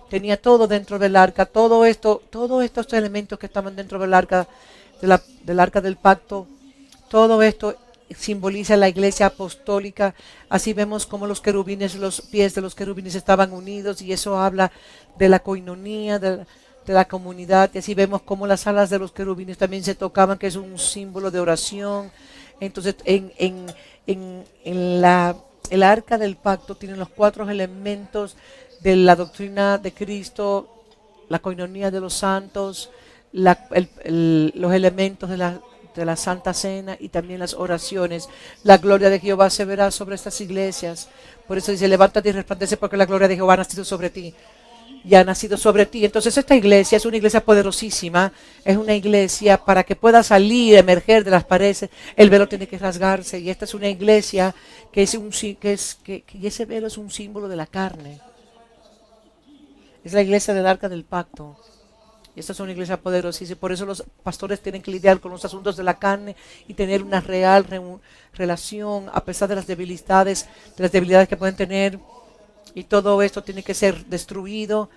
tenía todo dentro del arca, todos estos elementos que estaban dentro del arca, del arca del pacto, todo esto simboliza la iglesia apostólica. Así vemos como los pies de los querubines estaban unidos y eso habla de la coinonía, de la comunidad. Y así vemos como las alas de los querubines también se tocaban, que es un símbolo de oración. Entonces el arca del pacto tiene los 4 elementos de la doctrina de Cristo, la coinonía de los santos, los elementos de la Santa Cena y también las oraciones. La gloria de Jehová se verá sobre estas iglesias. Por eso dice, levántate y resplandece porque la gloria de Jehová ha nacido sobre ti. Y ha nacido sobre ti. Entonces esta iglesia es una iglesia poderosísima. Es una iglesia para que pueda salir, emerger de las paredes. El velo tiene que rasgarse. Y esta es una iglesia que ese velo es un símbolo de la carne. Es la iglesia del arca del pacto. Y esta es una iglesia poderosa y por eso los pastores tienen que lidiar con los asuntos de la carne y tener una real relación a pesar de las debilidades que pueden tener. Y todo esto tiene que ser destruido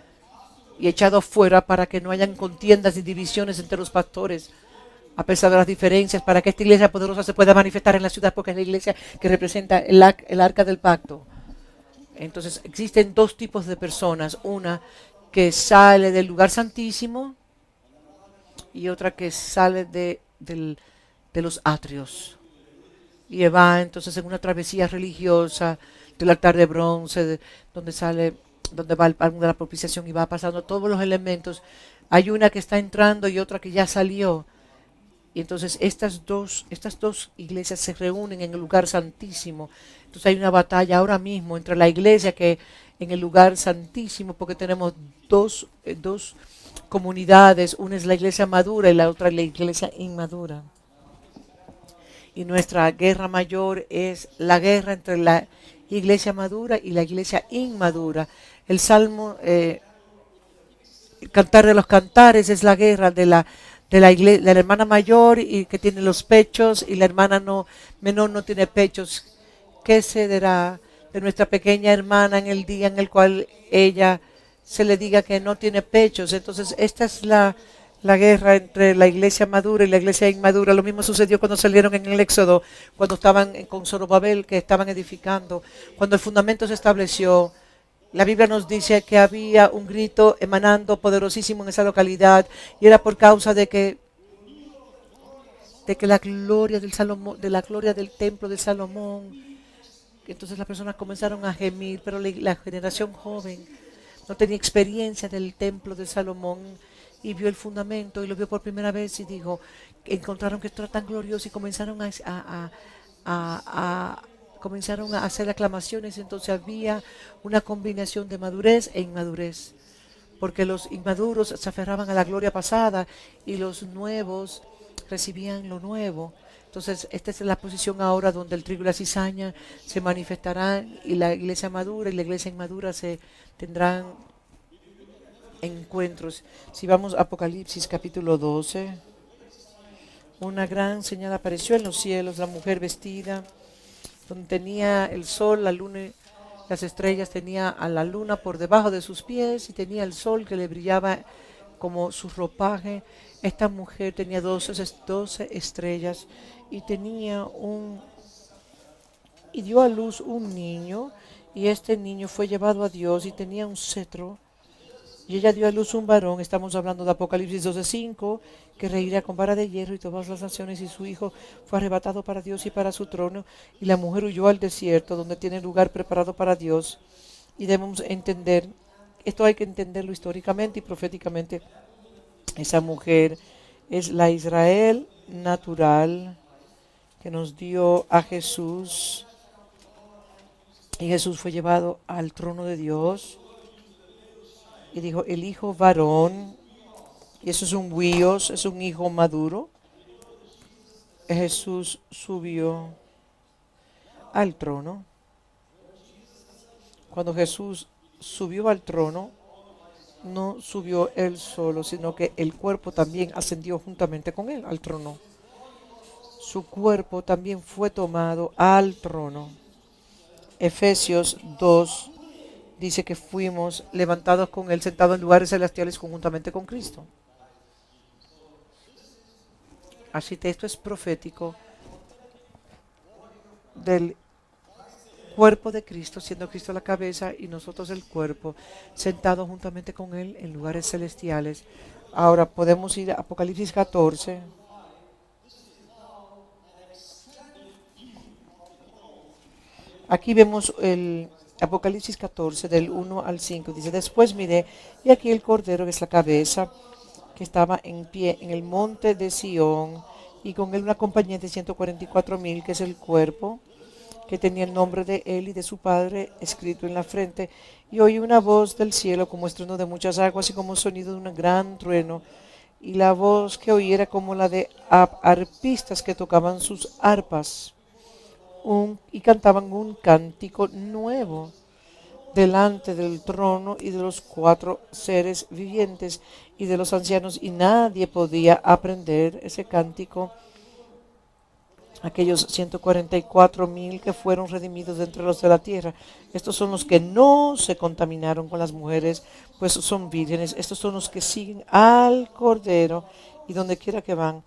y echado fuera para que no hayan contiendas y divisiones entre los pastores, a pesar de las diferencias, para que esta iglesia poderosa se pueda manifestar en la ciudad, porque es la iglesia que representa el arca del pacto. Entonces existen dos tipos de personas, una que sale del lugar santísimo y otra que sale de los atrios y va entonces en una travesía religiosa del altar de bronce, donde va el palmo de la propiciación y va pasando todos los elementos. Hay una que está entrando y otra que ya salió. Y entonces estas dos iglesias se reúnen en el lugar santísimo. Entonces hay una batalla ahora mismo entre la iglesia que en el lugar santísimo, porque tenemos dos comunidades, una es la iglesia madura y la otra es la iglesia inmadura. Y nuestra guerra mayor es la guerra entre la iglesia madura y la iglesia inmadura. El Salmo, el Cantar de los Cantares es la guerra de la hermana mayor y que tiene los pechos y la hermana menor no tiene pechos. ¿Qué se dará de nuestra pequeña hermana en el día en el cual ella se le diga que no tiene pechos? Entonces esta es la guerra entre la iglesia madura y la iglesia inmadura. Lo mismo sucedió cuando salieron en el Éxodo, cuando estaban con Zorobabel, que estaban edificando, cuando el fundamento se estableció. La Biblia nos dice que había un grito emanando poderosísimo en esa localidad y era por causa de que la gloria del templo de Salomón. Entonces las personas comenzaron a gemir, pero la generación joven no tenía experiencia del templo de Salomón y vio el fundamento y lo vio por primera vez y encontraron que esto era tan glorioso y comenzaron a hacer aclamaciones. Entonces había una combinación de madurez e inmadurez, porque los inmaduros se aferraban a la gloria pasada y los nuevos recibían lo nuevo. Entonces esta es la posición ahora donde el trigo y la cizaña se manifestarán y la iglesia madura y la iglesia inmadura se tendrán encuentros. Si vamos a Apocalipsis capítulo 12, una gran señal apareció en los cielos, la mujer vestida, donde tenía el sol, la luna, las estrellas, tenía a la luna por debajo de sus pies y tenía el sol que le brillaba como su ropaje. Esta mujer tenía 12 estrellas y dio a luz un niño, y este niño fue llevado a Dios y tenía un cetro. Y ella dio a luz un varón, estamos hablando de Apocalipsis 12:5, que reirá con vara de hierro y todas las naciones, y su hijo fue arrebatado para Dios y para su trono, y la mujer huyó al desierto, donde tiene lugar preparado para Dios. Y debemos entender, esto hay que entenderlo históricamente y proféticamente, esa mujer es la Israel natural que nos dio a Jesús, y Jesús fue llevado al trono de Dios. Y dijo, el hijo varón, y eso es un huíos, es un hijo maduro. Jesús subió al trono. Cuando Jesús subió al trono, no subió él solo, sino que el cuerpo también ascendió juntamente con él al trono. Su cuerpo también fue tomado al trono. Efesios 2 dice que fuimos levantados con él, sentados en lugares celestiales conjuntamente con Cristo. Así que esto es profético del cuerpo de Cristo, siendo Cristo la cabeza y nosotros el cuerpo, sentados juntamente con él en lugares celestiales. Ahora podemos ir a Apocalipsis 14. Aquí vemos el Apocalipsis 14 del 1 al 5. Dice, después miré y aquí el Cordero, que es la cabeza, que estaba en pie en el monte de Sión, y con él una compañía de 144,000, que es el cuerpo, que tenía el nombre de él y de su Padre escrito en la frente. Y oí una voz del cielo como estruendo de muchas aguas y como sonido de un gran trueno. Y la voz que oí era como la de arpistas que tocaban sus arpas y cantaban un cántico nuevo delante del trono y de los cuatro seres vivientes y de los ancianos, y nadie podía aprender ese cántico. Aquellos 144,000 que fueron redimidos de entre los de la tierra. Estos son los que no se contaminaron con las mujeres, pues son vírgenes. Estos son los que siguen al Cordero, y donde quiera que van,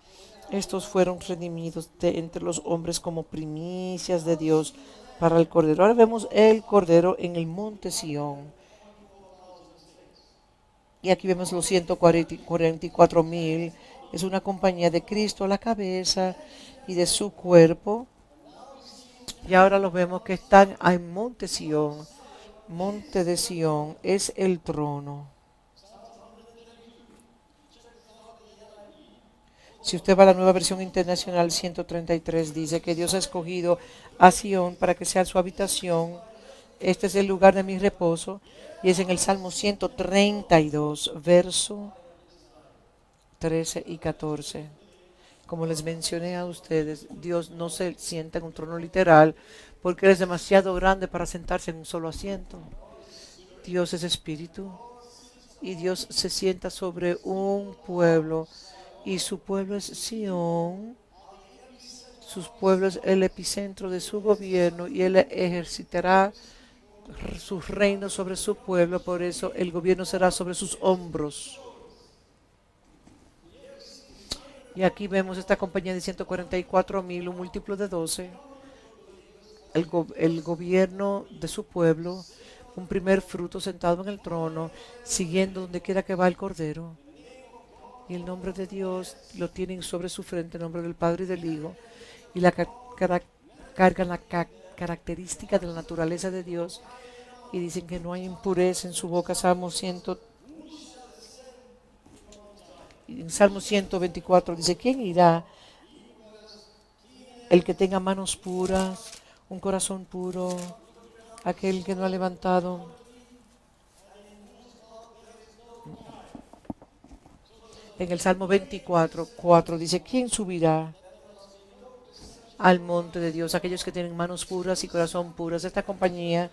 estos fueron redimidos de entre los hombres como primicias de Dios para el Cordero. Ahora vemos el Cordero en el monte Sión. Y aquí vemos los 144,000. Es una compañía de Cristo a la cabeza y de su cuerpo. Y ahora los vemos que están en monte Sión. Monte de Sión es el trono. Si usted va a la Nueva Versión Internacional 133, dice que Dios ha escogido a Sión para que sea su habitación. Este es el lugar de mi reposo. Y es en el Salmo 132, verso 13 y 14. Como les mencioné a ustedes, Dios no se sienta en un trono literal porque Él es demasiado grande para sentarse en un solo asiento. Dios es espíritu y Dios se sienta sobre un pueblo, y su pueblo es Sión. Su pueblo es el epicentro de su gobierno, y Él ejercitará su reino sobre su pueblo. Por eso el gobierno será sobre sus hombros. Y aquí vemos esta compañía de 144,000, un múltiplo de 12. El gobierno de su pueblo, un primer fruto sentado en el trono, siguiendo donde quiera que va el Cordero. Y el nombre de Dios lo tienen sobre su frente, el nombre del Padre y del Hijo. Y cargan la característica de la naturaleza de Dios. Y dicen que no hay impureza en su boca. En Salmo 124 dice: ¿quién irá? El que tenga manos puras, un corazón puro, aquel que no ha levantado. En el Salmo 24:4 dice: ¿quién subirá al monte de Dios? Aquellos que tienen manos puras y corazón puras. Esta compañía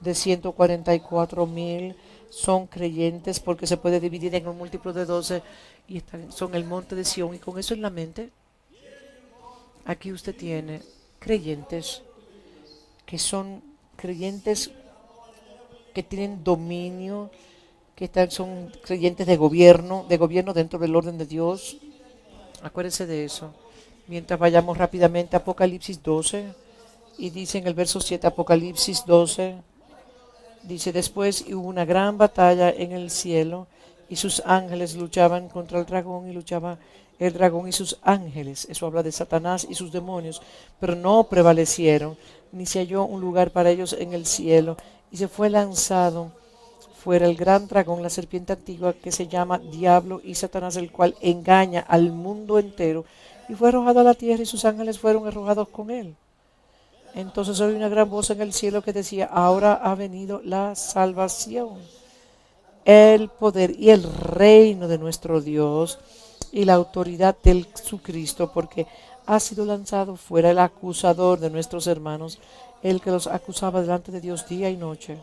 de 144,000 son creyentes, porque se puede dividir en un múltiplo de 12, y son el monte de Sión. Y con eso en la mente, aquí usted tiene creyentes que son creyentes que tienen dominio, son creyentes de gobierno dentro del orden de Dios. Acuérdense de eso. Mientras vayamos rápidamente a Apocalipsis 12, y dice en el verso 7, Apocalipsis 12, dice: después hubo una gran batalla en el cielo, y sus ángeles luchaban contra el dragón, y luchaba el dragón y sus ángeles. Eso habla de Satanás y sus demonios, pero no prevalecieron, ni se halló un lugar para ellos en el cielo, y se fue lanzado fuera el gran dragón, la serpiente antigua, que se llama Diablo y Satanás, el cual engaña al mundo entero, y fue arrojado a la tierra, y sus ángeles fueron arrojados con él. Entonces oí una gran voz en el cielo que decía: ahora ha venido la salvación, el poder y el reino de nuestro Dios, y la autoridad de su Cristo, porque ha sido lanzado fuera el acusador de nuestros hermanos, el que los acusaba delante de Dios día y noche.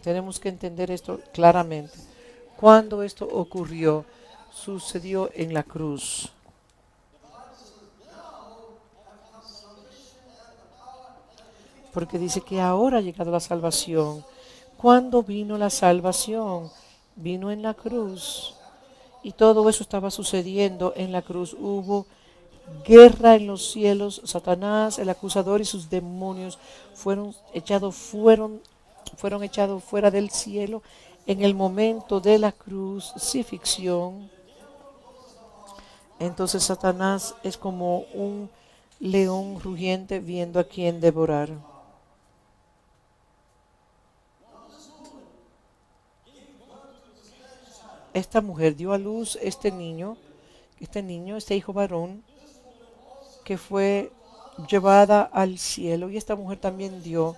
Tenemos que entender esto claramente. Cuando esto ocurrió, sucedió en la cruz. Porque dice que ahora ha llegado la salvación. ¿Cuándo vino la salvación? Vino en la cruz. Y todo eso estaba sucediendo en la cruz. Hubo guerra en los cielos. Satanás, el acusador, y sus demonios fueron echados fuera del cielo en el momento de la crucifixión. Entonces Satanás es como un león rugiente viendo a quién devorar. Esta mujer dio a luz este hijo varón, que fue llevada al cielo, y esta mujer también dio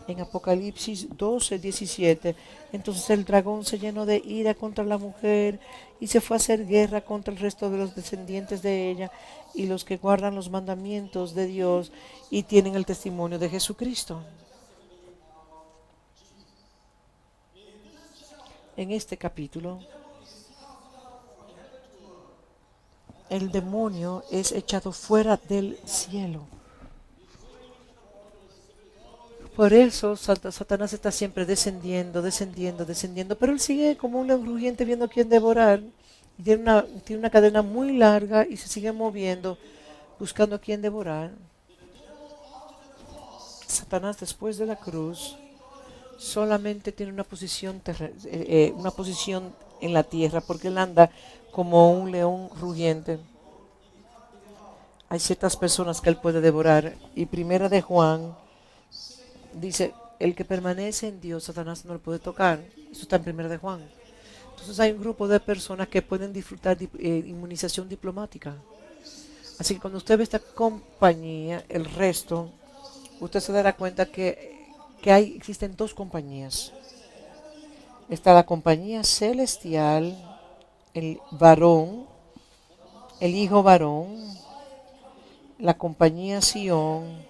En Apocalipsis 12:17, entonces el dragón se llenó de ira contra la mujer y se fue a hacer guerra contra el resto de los descendientes de ella y los que guardan los mandamientos de Dios y tienen el testimonio de Jesucristo. En este capítulo, el demonio es echado fuera del cielo. Por eso Satanás está siempre descendiendo, descendiendo, descendiendo, pero él sigue como un león rugiente viendo a quién devorar. Y tiene una cadena muy larga y se sigue moviendo, buscando a quién devorar. Satanás, después de la cruz, solamente tiene una posición en la tierra, porque él anda como un león rugiente. Hay ciertas personas que él puede devorar. Y primera de Juan dice, el que permanece en Dios, Satanás no lo puede tocar. Eso está en primera de Juan. Entonces hay un grupo de personas que pueden disfrutar de inmunización diplomática. Así que cuando usted ve esta compañía, el resto, usted se dará cuenta que existen dos compañías. Está la compañía celestial, el varón, el hijo varón, la compañía Sión,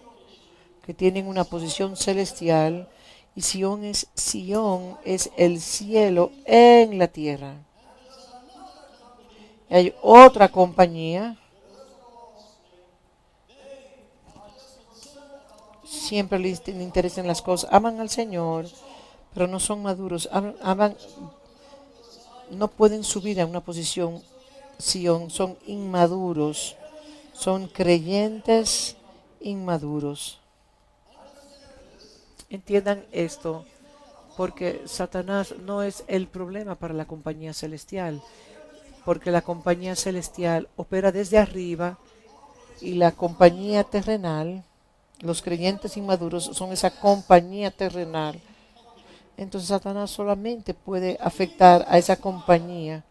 que tienen una posición celestial, y Sión es el cielo en la tierra. Y hay otra compañía, siempre les interesan las cosas, aman al Señor, pero no son maduros, no pueden subir a una posición Sión, son inmaduros, son creyentes inmaduros. Entiendan esto, porque Satanás no es el problema para la compañía celestial, porque la compañía celestial opera desde arriba y la compañía terrenal, los creyentes inmaduros son esa compañía terrenal. Entonces Satanás solamente puede afectar a esa compañía.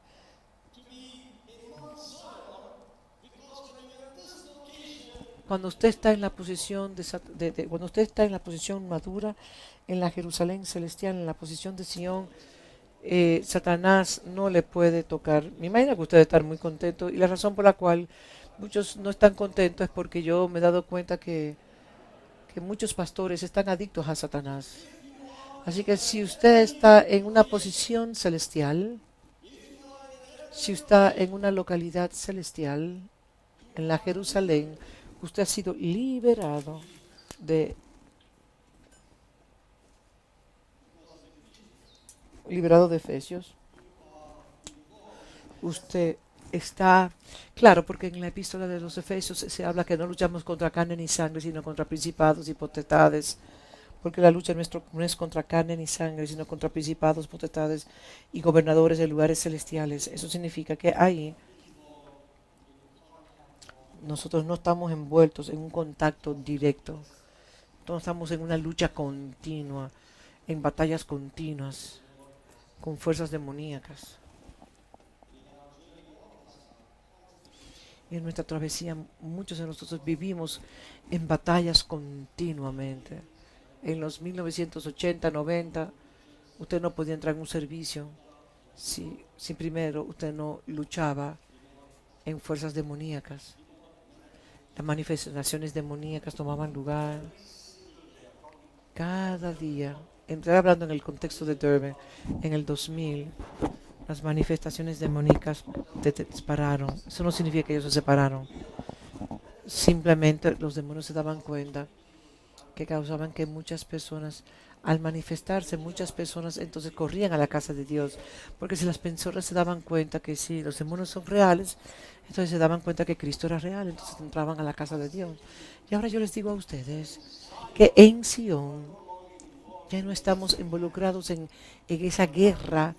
Cuando usted está en la posición cuando usted está en la posición madura, en la Jerusalén celestial, en la posición de Sion, Satanás no le puede tocar. Me imagino que usted está muy contento, y la razón por la cual muchos no están contentos es porque yo me he dado cuenta que muchos pastores están adictos a Satanás. Así que si usted está en una posición celestial, si está en una localidad celestial, en la Jerusalén, usted ha sido liberado de Efesios. Usted está, claro, porque en la epístola de los Efesios se habla que no luchamos contra carne ni sangre, sino contra principados y potestades, porque la lucha nuestra no es contra carne ni sangre, sino contra principados, potestades y gobernadores de lugares celestiales. Eso significa que ahí nosotros no estamos envueltos en un contacto directo, no estamos en una lucha continua, en batallas continuas con fuerzas demoníacas. Y en nuestra travesía muchos de nosotros vivimos en batallas continuamente. En los 1980, 90, usted no podía entrar en un servicio si primero usted no luchaba en fuerzas demoníacas. Las manifestaciones demoníacas tomaban lugar cada día. Estoy hablando en el contexto de Durban. En el 2000, las manifestaciones demoníacas separaron. Eso no significa que ellos se separaron. Simplemente los demonios se daban cuenta que causaban que muchas personas, al manifestarse, muchas personas entonces corrían a la casa de Dios. Porque si las personas se daban cuenta que sí, los demonios son reales, entonces se daban cuenta que Cristo era real, entonces entraban a la casa de Dios. Y ahora yo les digo a ustedes que en Sion ya no estamos involucrados en esa guerra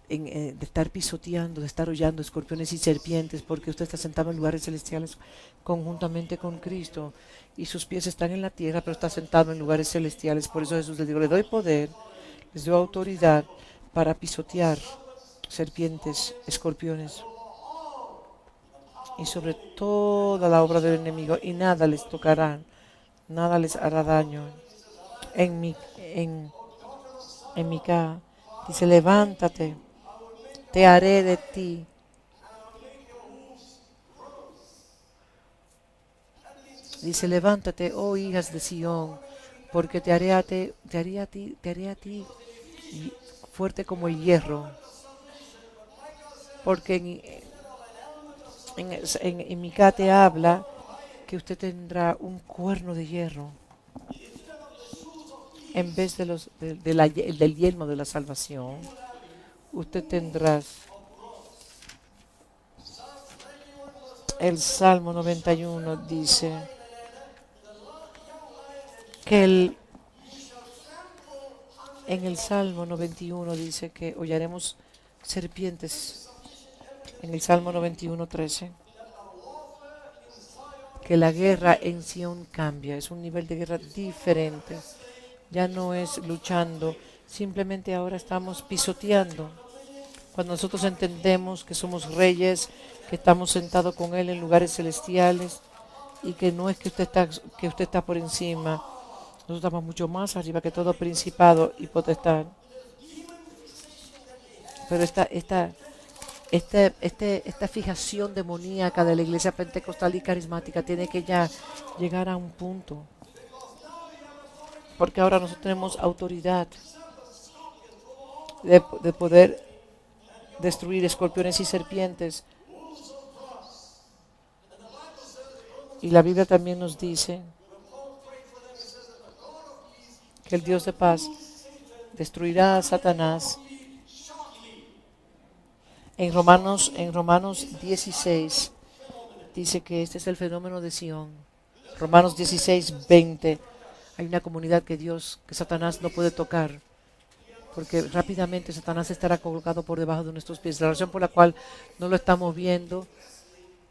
de estar pisoteando, de estar hollando escorpiones y serpientes, porque usted está sentado en lugares celestiales conjuntamente con Cristo, y sus pies están en la tierra, pero está sentado en lugares celestiales. Por eso Jesús le dijo, le doy poder, les doy autoridad para pisotear serpientes, escorpiones, y sobre toda la obra del enemigo, y nada les tocará, nada les hará daño. En mi, en Mica dice, levántate, te haré de ti. Dice, levántate, oh hijas de Sión, porque te haré a ti fuerte como el hierro. Porque en Mica te habla que usted tendrá un cuerno de hierro en vez del yelmo de la salvación. Usted tendrá el Salmo 91 dice que en el Salmo 91 dice que hollaremos serpientes. En el Salmo 91:13 que la guerra en Sion cambia, es un nivel de guerra diferente. Ya no es luchando, simplemente ahora estamos pisoteando. Cuando nosotros entendemos que somos reyes, que estamos sentados con Él en lugares celestiales y que no es que usted está por encima, nosotros estamos mucho más arriba que todo principado y potestad. Pero esta fijación demoníaca de la iglesia pentecostal y carismática tiene que ya llegar a un punto. Porque ahora nosotros tenemos autoridad de poder destruir escorpiones y serpientes. Y la Biblia también nos dice que el Dios de paz destruirá a Satanás. En Romanos 16 dice que este es el fenómeno de Sion. Romanos 16:20. Hay una comunidad que Satanás no puede tocar, porque rápidamente Satanás estará colocado por debajo de nuestros pies. La razón por la cual no lo estamos viendo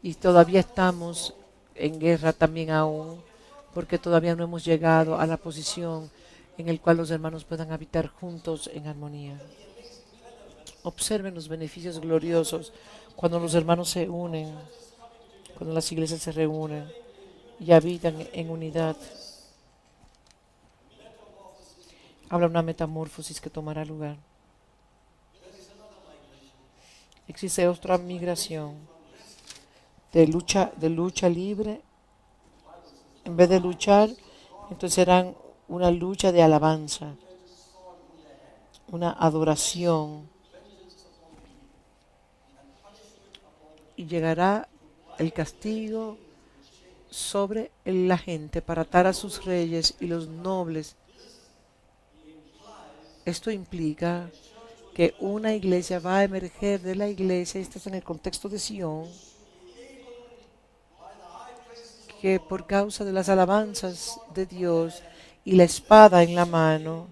y todavía estamos en guerra también aún, porque todavía no hemos llegado a la posición en la cual los hermanos puedan habitar juntos en armonía. Observen los beneficios gloriosos cuando los hermanos se unen, cuando las iglesias se reúnen y habitan en unidad. Habrá una metamorfosis que tomará lugar. Existe otra migración de lucha libre. En vez de luchar, entonces serán una lucha de alabanza, una adoración. Y llegará el castigo sobre la gente para atar a sus reyes y los nobles. Esto implica que una iglesia va a emerger de la iglesia, esto es en el contexto de Sion, que por causa de las alabanzas de Dios y la espada en la mano,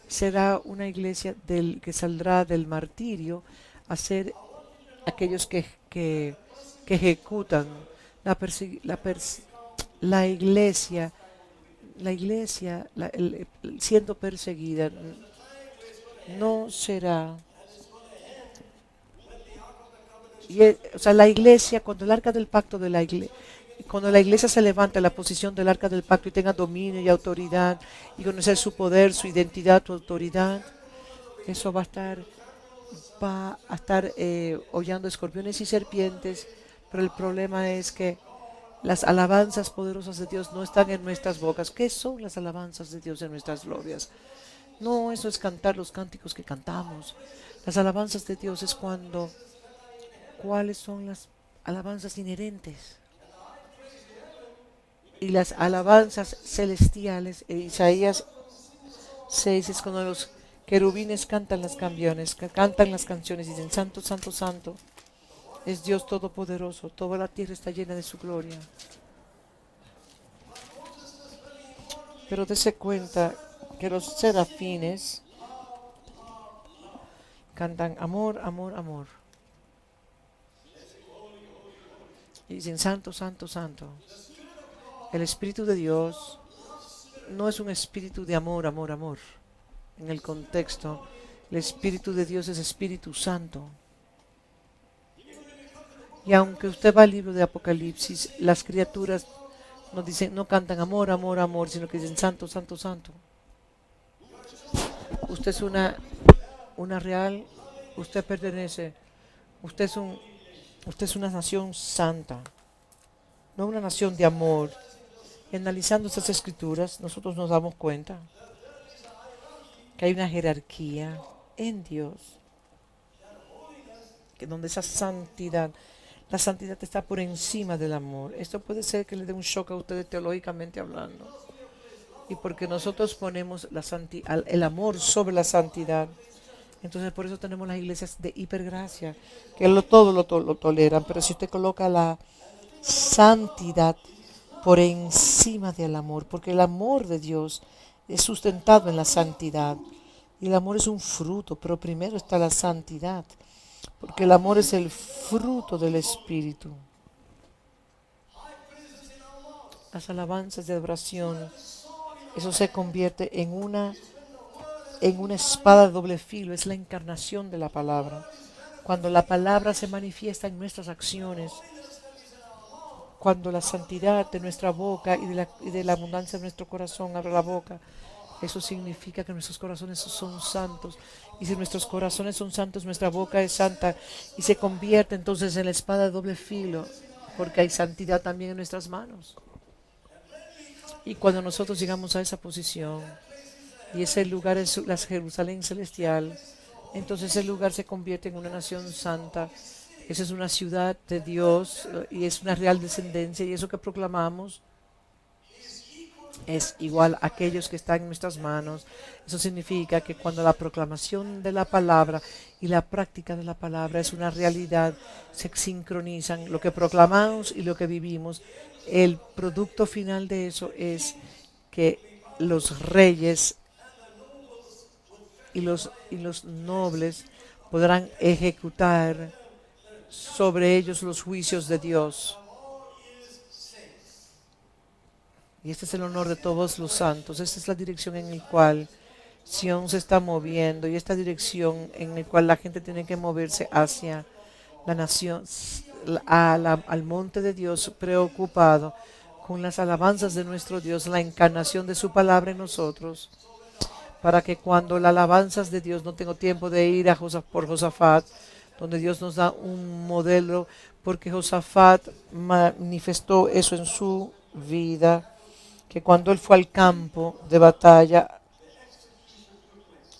será una iglesia que saldrá del martirio a ser aquellos que ejecutan la iglesia, siendo perseguida, no será. O sea, la iglesia, cuando el arca del pacto de la iglesia, cuando la iglesia se levanta en la posición del arca del pacto y tenga dominio y autoridad y conocer su poder, su identidad, su autoridad, eso va a estar hollando escorpiones y serpientes. Pero el problema es que las alabanzas poderosas de Dios no están en nuestras bocas. ¿Qué son las alabanzas de Dios en nuestras glorias? No, eso es cantar los cánticos que cantamos. Las alabanzas de Dios es ¿cuáles son las alabanzas inherentes? Y las alabanzas celestiales, en Isaías 6 es cuando los querubines cantan las canciones y dicen, Santo, Santo, Santo, es Dios Todopoderoso, toda la tierra está llena de su gloria. Pero dése cuenta que los serafines cantan amor, amor, amor. Y dicen, Santo, Santo, Santo. El Espíritu de Dios no es un espíritu de amor, amor, amor. En el contexto, el Espíritu de Dios es Espíritu Santo. Y aunque usted va al libro de Apocalipsis, las criaturas no dicen, no cantan amor, amor, amor, sino que dicen santo, santo, santo. Usted es una real, usted pertenece, usted es un, usted es una nación santa, no una nación de amor. Y analizando estas escrituras, nosotros nos damos cuenta que hay una jerarquía en Dios, que donde esa santidad, la santidad está por encima del amor. Esto puede ser que le dé un shock a ustedes teológicamente hablando. Y porque nosotros ponemos el amor sobre la santidad, entonces por eso tenemos las iglesias de hipergracia, que todo lo toleran. Pero si usted coloca la santidad por encima del amor, porque el amor de Dios es sustentado en la santidad. Y el amor es un fruto, pero primero está la santidad, porque el amor es el fruto del Espíritu. Las alabanzas de adoración, eso se convierte en una espada de doble filo, es la encarnación de la palabra. Cuando la palabra se manifiesta en nuestras acciones, cuando la santidad de nuestra boca y de la abundancia de nuestro corazón abre la boca, eso significa que nuestros corazones son santos. Y si nuestros corazones son santos, nuestra boca es santa y se convierte entonces en la espada de doble filo, porque hay santidad también en nuestras manos. Y cuando nosotros llegamos a esa posición, y ese lugar es la Jerusalén celestial, entonces ese lugar se convierte en una nación santa. Esa es una ciudad de Dios y es una real descendencia, y eso que proclamamos es igual a aquellos que están en nuestras manos. Eso significa que cuando la proclamación de la palabra y la práctica de la palabra es una realidad, se sincronizan lo que proclamamos y lo que vivimos. El producto final de eso es que los reyes y los nobles podrán ejecutar sobre ellos los juicios de Dios. Y este es el honor de todos los santos. Esta es la dirección en la cual Sión se está moviendo, y esta dirección en la cual la gente tiene que moverse hacia la nación, al monte de Dios, preocupado con las alabanzas de nuestro Dios, la encarnación de su palabra en nosotros, para que cuando las alabanzas de Dios, no tengo tiempo de ir por Josafat, donde Dios nos da un modelo, porque Josafat manifestó eso en su vida, que cuando él fue al campo de batalla,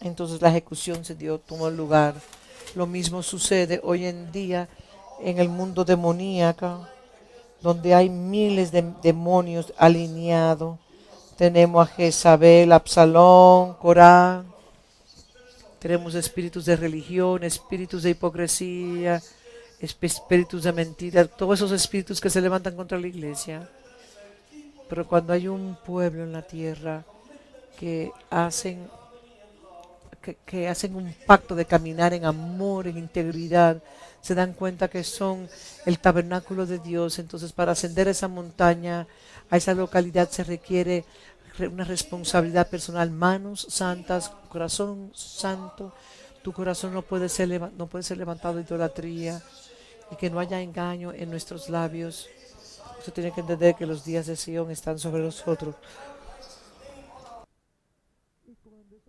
entonces la ejecución tomó lugar. Lo mismo sucede hoy en día en el mundo demoníaco, donde hay miles de demonios alineados. Tenemos a Jezabel, Absalón, Corán, tenemos espíritus de religión, espíritus de hipocresía, espíritus de mentira, todos esos espíritus que se levantan contra la iglesia. Pero cuando hay un pueblo en la tierra que hacen, que hacen un pacto de caminar en amor, en integridad, se dan cuenta que son el tabernáculo de Dios. Entonces, para ascender a esa montaña, a esa localidad, se requiere una responsabilidad personal, manos santas, corazón santo. Tu corazón no puede ser levantado de idolatría, y que no haya engaño en nuestros labios. Usted tiene que entender que los días de Sion están sobre nosotros.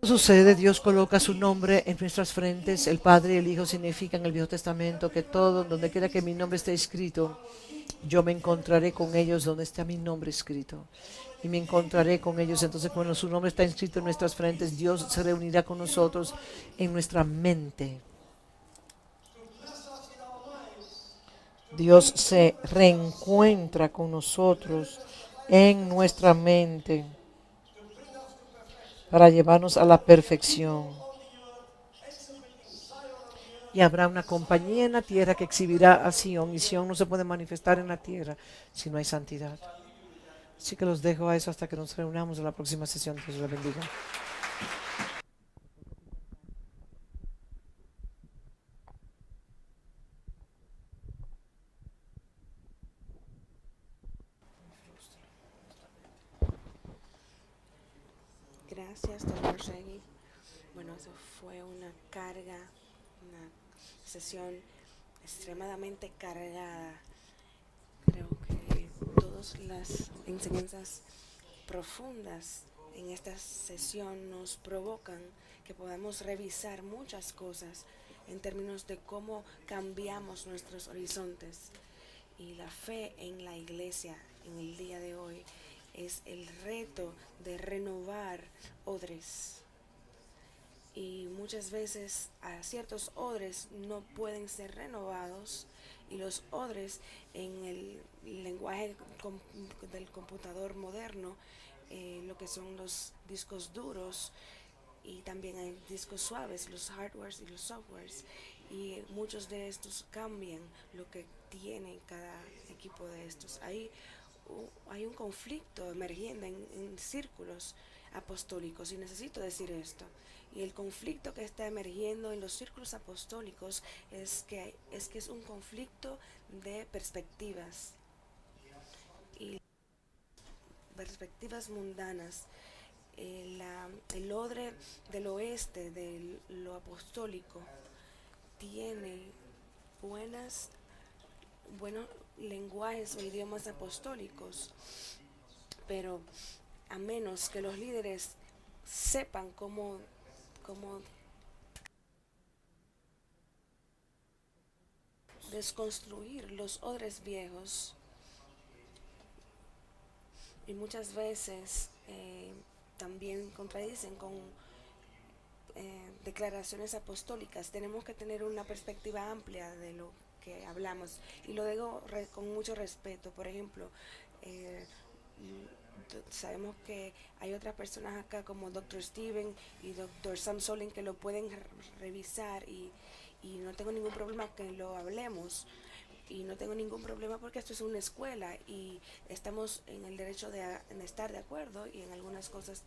Sucede, Dios coloca su nombre en nuestras frentes. El Padre y el Hijo significan en el Viejo Testamento que todo, donde quiera que mi nombre esté escrito, yo me encontraré con ellos donde está mi nombre escrito. Y me encontraré con ellos. Entonces, cuando su nombre está escrito en nuestras frentes, Dios se reunirá con nosotros en nuestra mente. Dios se reencuentra con nosotros en nuestra mente para llevarnos a la perfección. Y habrá una compañía en la tierra que exhibirá a Sion, y Sion no se puede manifestar en la tierra si no hay santidad. Así que los dejo a eso hasta que nos reunamos en la próxima sesión. Dios les bendiga. Gracias, doctor Segui. Bueno, eso fue una carga, una sesión extremadamente cargada. Creo que todo todas las enseñanzas profundas en esta sesión nos provocan que podamos revisar muchas cosas en términos de cómo cambiamos nuestros horizontes. Y la fe en la iglesia en el día de hoy es el reto de renovar odres. Y muchas veces a ciertos odres no pueden ser renovados, y los odres en el lenguaje del computador moderno, lo que son los discos duros, y también hay discos suaves, los hardwares y los softwares, y muchos de estos cambian lo que tiene cada equipo de estos. Hay un conflicto emergiendo en círculos apostólicos, y necesito decir esto. Y el conflicto que está emergiendo en los círculos apostólicos es un conflicto de perspectivas, y perspectivas mundanas. El odre del oeste de lo apostólico tiene buenos lenguajes o idiomas apostólicos, pero a menos que los líderes sepan cómo desconstruir los odres viejos, y muchas veces también contradicen con declaraciones apostólicas. Tenemos que tener una perspectiva amplia de lo que hablamos, y lo digo con mucho respeto. Por ejemplo, eh, sabemos que hay otras personas acá como Dr. Steven y Dr. Sam Solin que lo pueden revisar, y no tengo ningún problema que lo hablemos, y no tengo ningún problema porque esto es una escuela y estamos en el derecho de estar de acuerdo, y en algunas cosas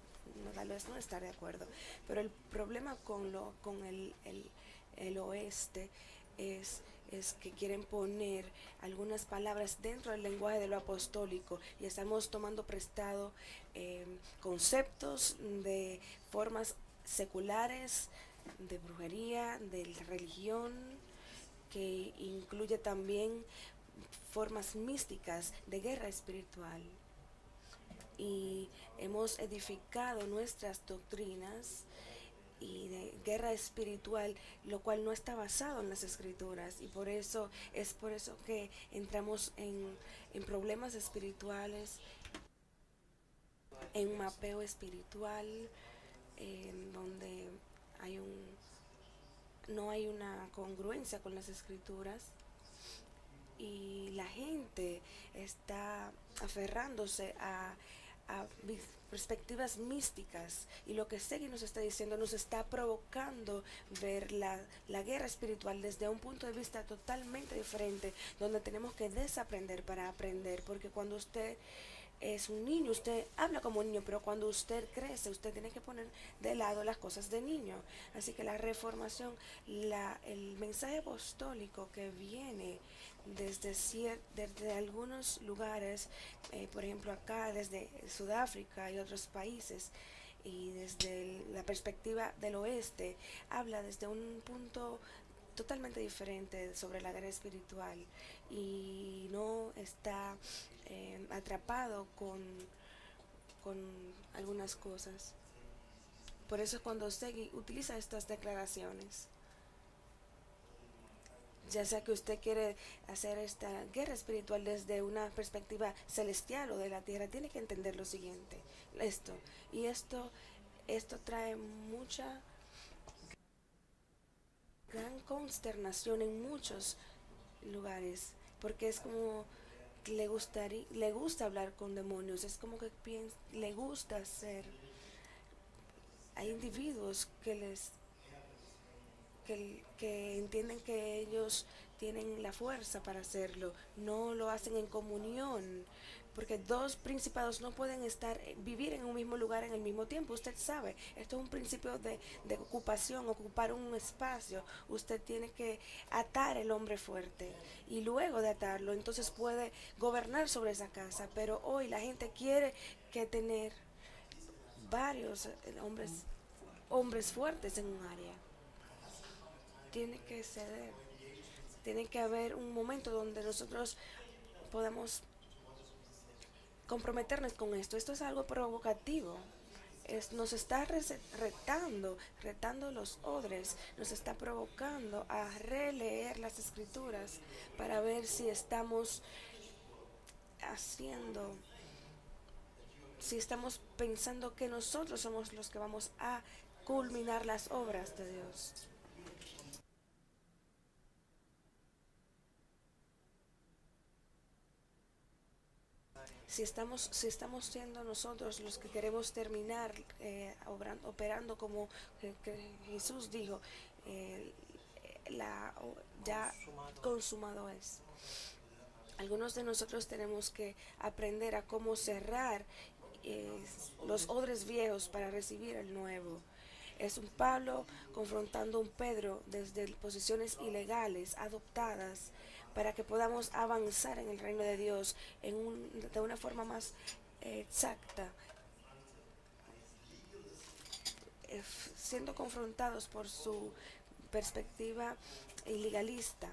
tal vez no estar de acuerdo. Pero el problema con el oeste es que quieren poner algunas palabras dentro del lenguaje de lo apostólico, y estamos tomando prestado conceptos de formas seculares, de brujería, de religión, que incluye también formas místicas de guerra espiritual. Y hemos edificado nuestras doctrinas y de guerra espiritual, lo cual no está basado en las escrituras, y por eso que entramos en problemas espirituales, en mapeo espiritual, donde no hay una congruencia con las escrituras, y la gente está aferrándose a perspectivas místicas, y lo que Segui nos está diciendo nos está provocando ver la guerra espiritual desde un punto de vista totalmente diferente, donde tenemos que desaprender para aprender, porque cuando usted es un niño, usted habla como un niño, pero cuando usted crece, usted tiene que poner de lado las cosas de niño. Así que la reformación, el mensaje apostólico que viene desde algunos lugares, por ejemplo acá desde Sudáfrica y otros países, y desde la perspectiva del oeste, habla desde un punto totalmente diferente sobre la guerra espiritual, y no está atrapado con algunas cosas. Por eso cuando Segui utiliza estas declaraciones, ya sea que usted quiere hacer esta guerra espiritual desde una perspectiva celestial o de la tierra, tiene que entender lo siguiente, esto trae mucha gran consternación en muchos lugares, porque es como le gusta hablar con demonios, es como que le gusta hacer. Hay individuos que entienden que ellos tienen la fuerza para hacerlo, no lo hacen en comunión, porque dos principados no pueden vivir en un mismo lugar en el mismo tiempo. Usted sabe, esto es un principio de ocupación, ocupar un espacio. Usted tiene que atar el hombre fuerte, y luego de atarlo entonces puede gobernar sobre esa casa. Pero hoy la gente quiere que tener varios hombres fuertes en un área. Tiene que ceder, tiene que haber un momento donde nosotros podamos comprometernos con esto. Esto es algo provocativo. Nos está retando los odres, nos está provocando a releer las escrituras para ver si estamos haciendo, si estamos pensando que nosotros somos los que vamos a culminar las obras de Dios. Si estamos siendo nosotros los que queremos terminar operando como que Jesús dijo, eh, ya consumado es. Algunos de nosotros tenemos que aprender a cómo cerrar eh, los odres viejos para recibir el nuevo. Es un Pablo confrontando a un Pedro desde posiciones ilegales adoptadas para que podamos avanzar en el reino de Dios de una forma más exacta, siendo confrontados por su perspectiva ilegalista.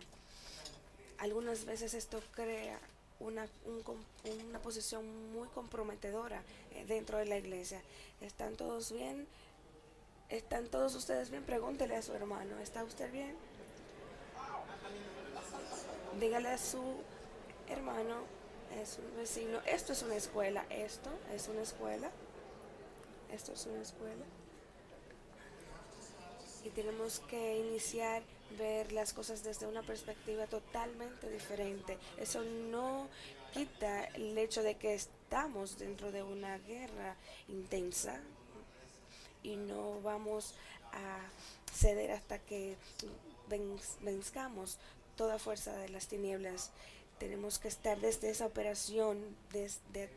Algunas veces esto crea una posición muy comprometedora dentro de la iglesia. ¿Están todos bien? ¿Están todos ustedes bien? Pregúntele a su hermano, ¿está usted bien? Dígale a su hermano, es un vecino, esto es una escuela, esto es una escuela, esto es una escuela. Y tenemos que iniciar ver las cosas desde una perspectiva totalmente diferente. Eso no quita el hecho de que estamos dentro de una guerra intensa y no vamos a ceder hasta que venzcamos toda fuerza de las tinieblas. Tenemos que estar desde esa operación, desde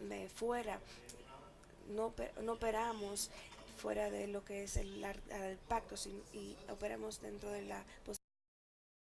de fuera. No operamos fuera de lo que es el pacto y operamos dentro de la